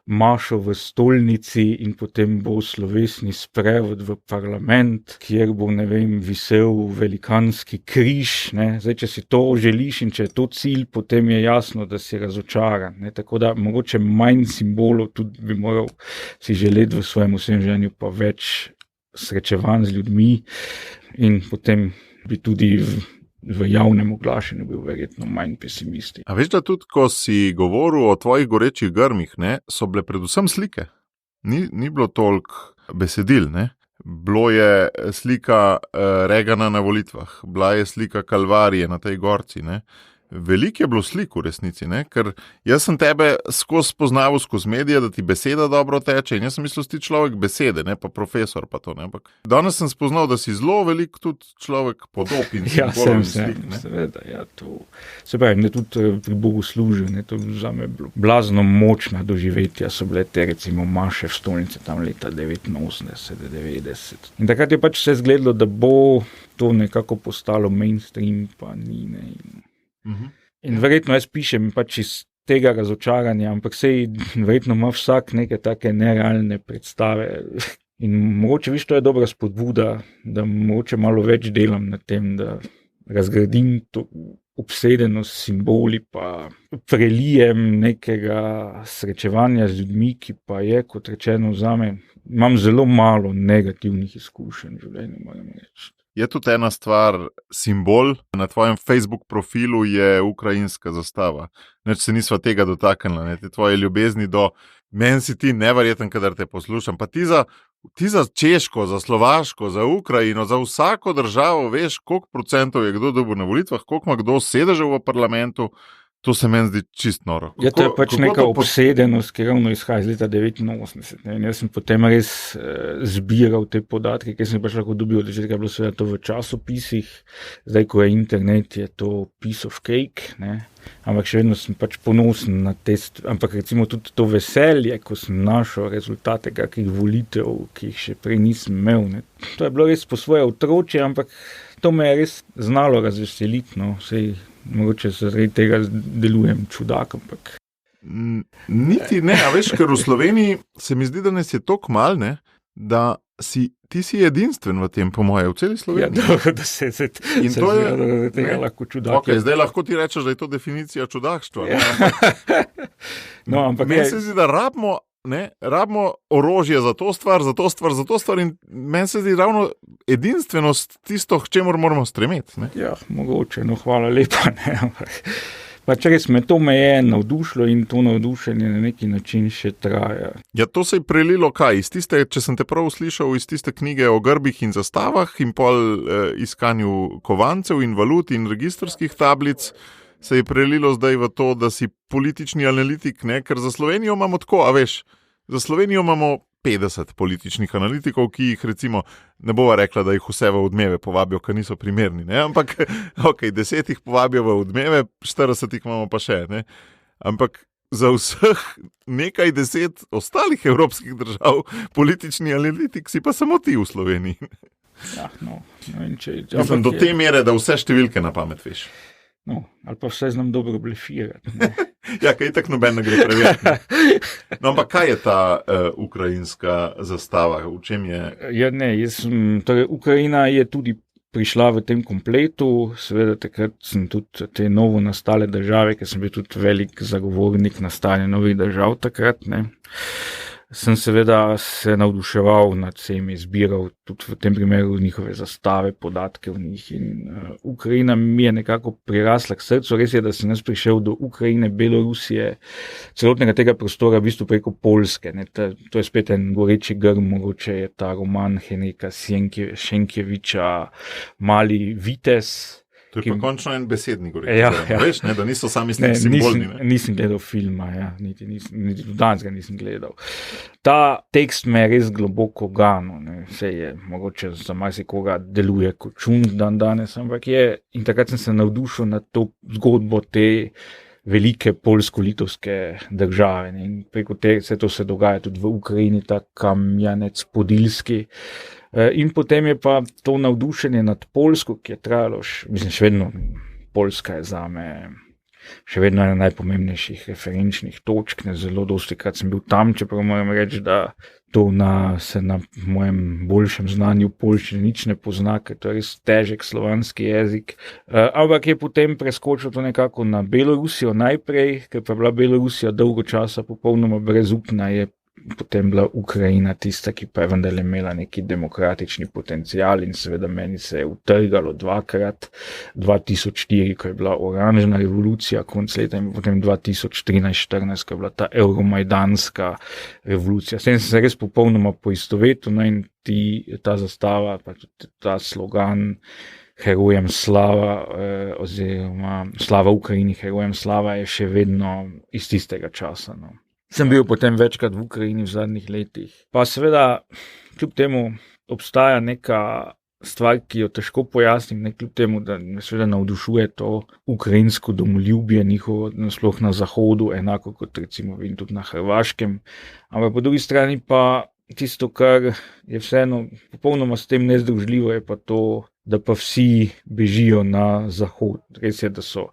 mašo v stolnici in potem bo slovesni sprevod v parlament, kjer bo, ne vem, visel velikanski križ. Ne. Zdaj, če si to želiš in če je to cilj, potem je jasno, da si razočaran. Ne. Tako da mogoče manj simbolov tudi bi moral si želeti v svojem vsem življenju, pa več srečevanj z ljudmi in potem bi tudi v javnem oglašanju bil verjetno manj pesimisti. A veš, da tudi, ko si govoril o tvojih gorečih grmih, ne, so bile predvsem slike. Ni bilo toliko besedil, ne. Bilo je slika Regana na volitvah, bila je slika Kalvarije na tej gorci, ne. Veliko je bilo slik v resnici, ne? Ker jaz sem tebe skozi spoznaval skozi medije, da ti beseda dobro teče in jaz sem mislil, da si človek besede, ne pa profesor pa to, ne? Ampak danes sem spoznal, da si zelo veliko tudi človek podob in simbolov in slik, ne? Seveda, ja, to se pravi, ne tudi pri Bogu služil, ne, to zame bilo blazno močna doživetja, so bile te recimo maše v stolnici tam leta 89, 90. In takrat je pač vse izgledalo, da bo to nekako postalo mainstream, pa ni, ne. In verjetno jaz pišem pač iz tega razočaranja, ampak sej verjetno ima vsak neke take nerealne predstave. In mogoče viš, to je dobra spodbuda, da mogoče malo več delam na tem, da razgradim to obsedenost s simboli, pa prelijem nekega srečevanja z ljudmi, ki pa je, kot rečeno, zame, imam zelo malo negativnih izkušenj v življenju, moram reči. Je tudi ena stvar, simbol, na tvojem Facebook profilu je ukrajinska zastava. Neč se nisva tega dotaknila, ne, te tvoje ljubezni do, meni si ti neverjeten, kadar te poslušam, pa ti za Češko, za Slovaško, za Ukrajino, za vsako državo veš, koliko procentov je kdo dobil na volitvah, koliko ima kdo sedežev v parlamentu, To se meni zdi čist noro. To je pač neka obsedenost, ki ravno izhaja iz leta 89. Ne? In jaz sem potem res zbiral te podatke, ki sem pač lahko dobil od začetka, bilo seveda to v časopisih, zdaj, ko je internet, je to piece of cake, ne? Ampak še vedno sem pač ponosen na test, ampak recimo tudi to veselje, ko sem našel rezultate kakih volitev, ki jih še prej nisem imel, ne? To je bilo res po svoje otročje, ampak to me je res znalo razveseliti, no, sej mogoče zaradi tega delujem čudak, ampak... Niti ne, a veš, ker v Sloveniji se mi zdi, da nas je toliko mal, ne, da ti si edinstven v tem, po moje, v celi Sloveniji. Ja, dobro, da se tega lahko čudak. Okay, zdaj lahko ti rečeš, da je to definicija čudakštva. Ja. No, ampak meni se zdi, da rabimo orožje za to stvar in meni se zdi ravno edinstvenost tisto, k čemur moramo stremeti. Ne? Ja, mogoče, no hvala lepa, ne, ampak pač res me je navdušilo in to navdušenje na neki način še traja. Ja, to se je prelilo kaj? Iz tiste, če sem te prav slišal, iz tiste knjige o grbih in zastavah in pol iskanju kovancev in valut in registrskih tablic, se je prelilo zdaj v to, da si politični analitik, ne? Ker za Slovenijo imamo tako, a veš, za Slovenijo imamo 50 političnih analitikov, ki jih recimo, ne bova rekla, da jih vse v Odmeve povabijo, ker niso primerni, ne? Ampak, 10 jih povabijo v Odmeve, 40 jih imamo pa še, ne? Ampak za vseh nekaj 10 ostalih evropskih držav politični analitik si pa samo ti v Sloveniji. Ja, no in mislim, do te mere, da vse številke na pamet veš. No, ali pa vse znam dobro blefirati. Ja, kaj tak noben ne gre preveriti. No, ampak kaj je ta ukrajinska zastava? V čem je? Ja, ne, torej Ukrajina je tudi prišla v tem kompletu, seveda takrat sem tudi te novo nastale države, ker sem bil tudi velik zagovornik nastajanja novih držav takrat, ne. Sem seveda se navduševal nad vsemi, zbiral tudi v tem primeru njihove zastave, podatke v njih in Ukrajina mi je nekako prirasla k srcu. Res je, da sem jaz prišel do Ukrajine, Belorusije, celotnega tega prostora v bistvu preko Poljske. Ne. To je spet en goreči grm, mogoče je ta roman Henrika Šenkjeviča Mali vitez. To je pa končno en besedni goreči grm. Ja. Veš, ne, da niso sami simbolni. Nisem gledal filma, ja, niti danes ga nisem gledal. Ta tekst me je res globoko ganil, ne. Vse je, mogoče za marsikoga deluje kot čund danes, ampak je, in takrat sem se navdušil nad to zgodbo te velike poljsko-litovske države, ne. In preko tega se dogaja tudi v Ukrajini, ta Kamjanec Podilski. In potem je pa to navdušenje nad Poljsko, ki je trajalo, še vedno, Poljska je zame še vedno ena najpomembnejših referenčnih točk, ne, zelo dostikrat sem bil tam, čeprav moram reči, da to se na mojem boljšem znanju poljščine nič ne pozna, ker to je res težek slovanski jezik. Ampak je potem preskočil to nekako na Belorusijo najprej, ker pa je bila Belorusija dolgo časa popolnoma brezupna, je potem bila Ukrajina tista, ki pa je vendar imela neki demokratični potencial in seveda meni se je utrgalo dvakrat, 2004, ko je bila oranžna revolucija konec leta in potem 2013-14, ko je bila ta euromajdanska revolucija. S tem sem se res popolnoma poistovetil, no, in ta zastava, pa tudi ta slogan Herojem slava, oziroma slava Ukrajini, herojem slava je še vedno iz tistega časa, no. Sem bil potem večkrat v Ukrajini v zadnjih letih. Pa seveda, kljub temu obstaja neka stvar, ki jo težko pojasnim, ne, kljub temu, da me seveda navdušuje to ukrajinsko domoljubje njihovo, sploh na zahodu, enako kot recimo vidim tudi na Hrvaškem. Ampak po drugi strani pa tisto, kar je vseeno popolnoma s tem nezdružljivo, je pa to, da pa vsi bežijo na zahod. Res je, da so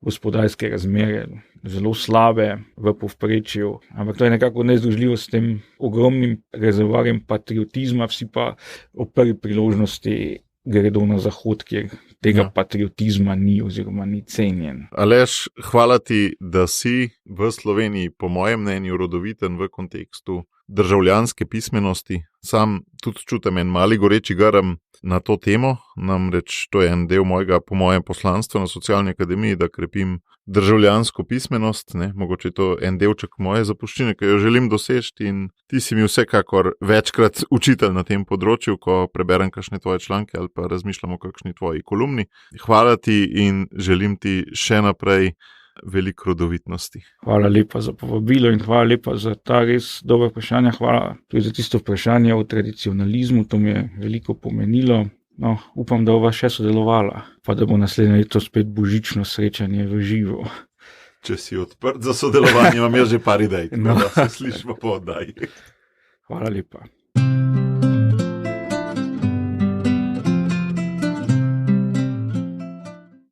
gospodarske razmere zelo slabe v povprečju, ampak to je nekako nezdružljivo s tem ogromnim rezervoarjem patriotizma, vsi pa ob prvi priložnosti gredo na zahod, kjer tega patriotizma ni oziroma ni cenjen. Aleš, hvala ti, da si v Sloveniji, po mojem mnenju, rodoviten v kontekstu državljanske pismenosti. Sam tudi čutim en mali goreči grm na to temo, namreč to je en del mojega, po mojem, poslanstva na Socialni akademiji, da krepim državljansko pismenost, ne, mogoče to en delček moje zapuščine, ki jo želim doseči in ti si mi vsekakor večkrat učitelj na tem področju, ko preberem kakšne tvoje članke ali pa razmišljam o kakšni tvoji kolumni. Hvala ti in želim ti še naprej veliko rodovitnosti. Hvala lepa za povabilo in hvala lepa za ta res dobro vprašanje. Hvala tudi za tisto vprašanje o tradicionalizmu, to mi je veliko pomenilo. No, upam, da bova še sodelovala, pa da bo naslednje leto spet božično srečanje v živo. Če si odprt za sodelovanje, imam jaz že par idej, da se slišimo po oddaji. Hvala lepa.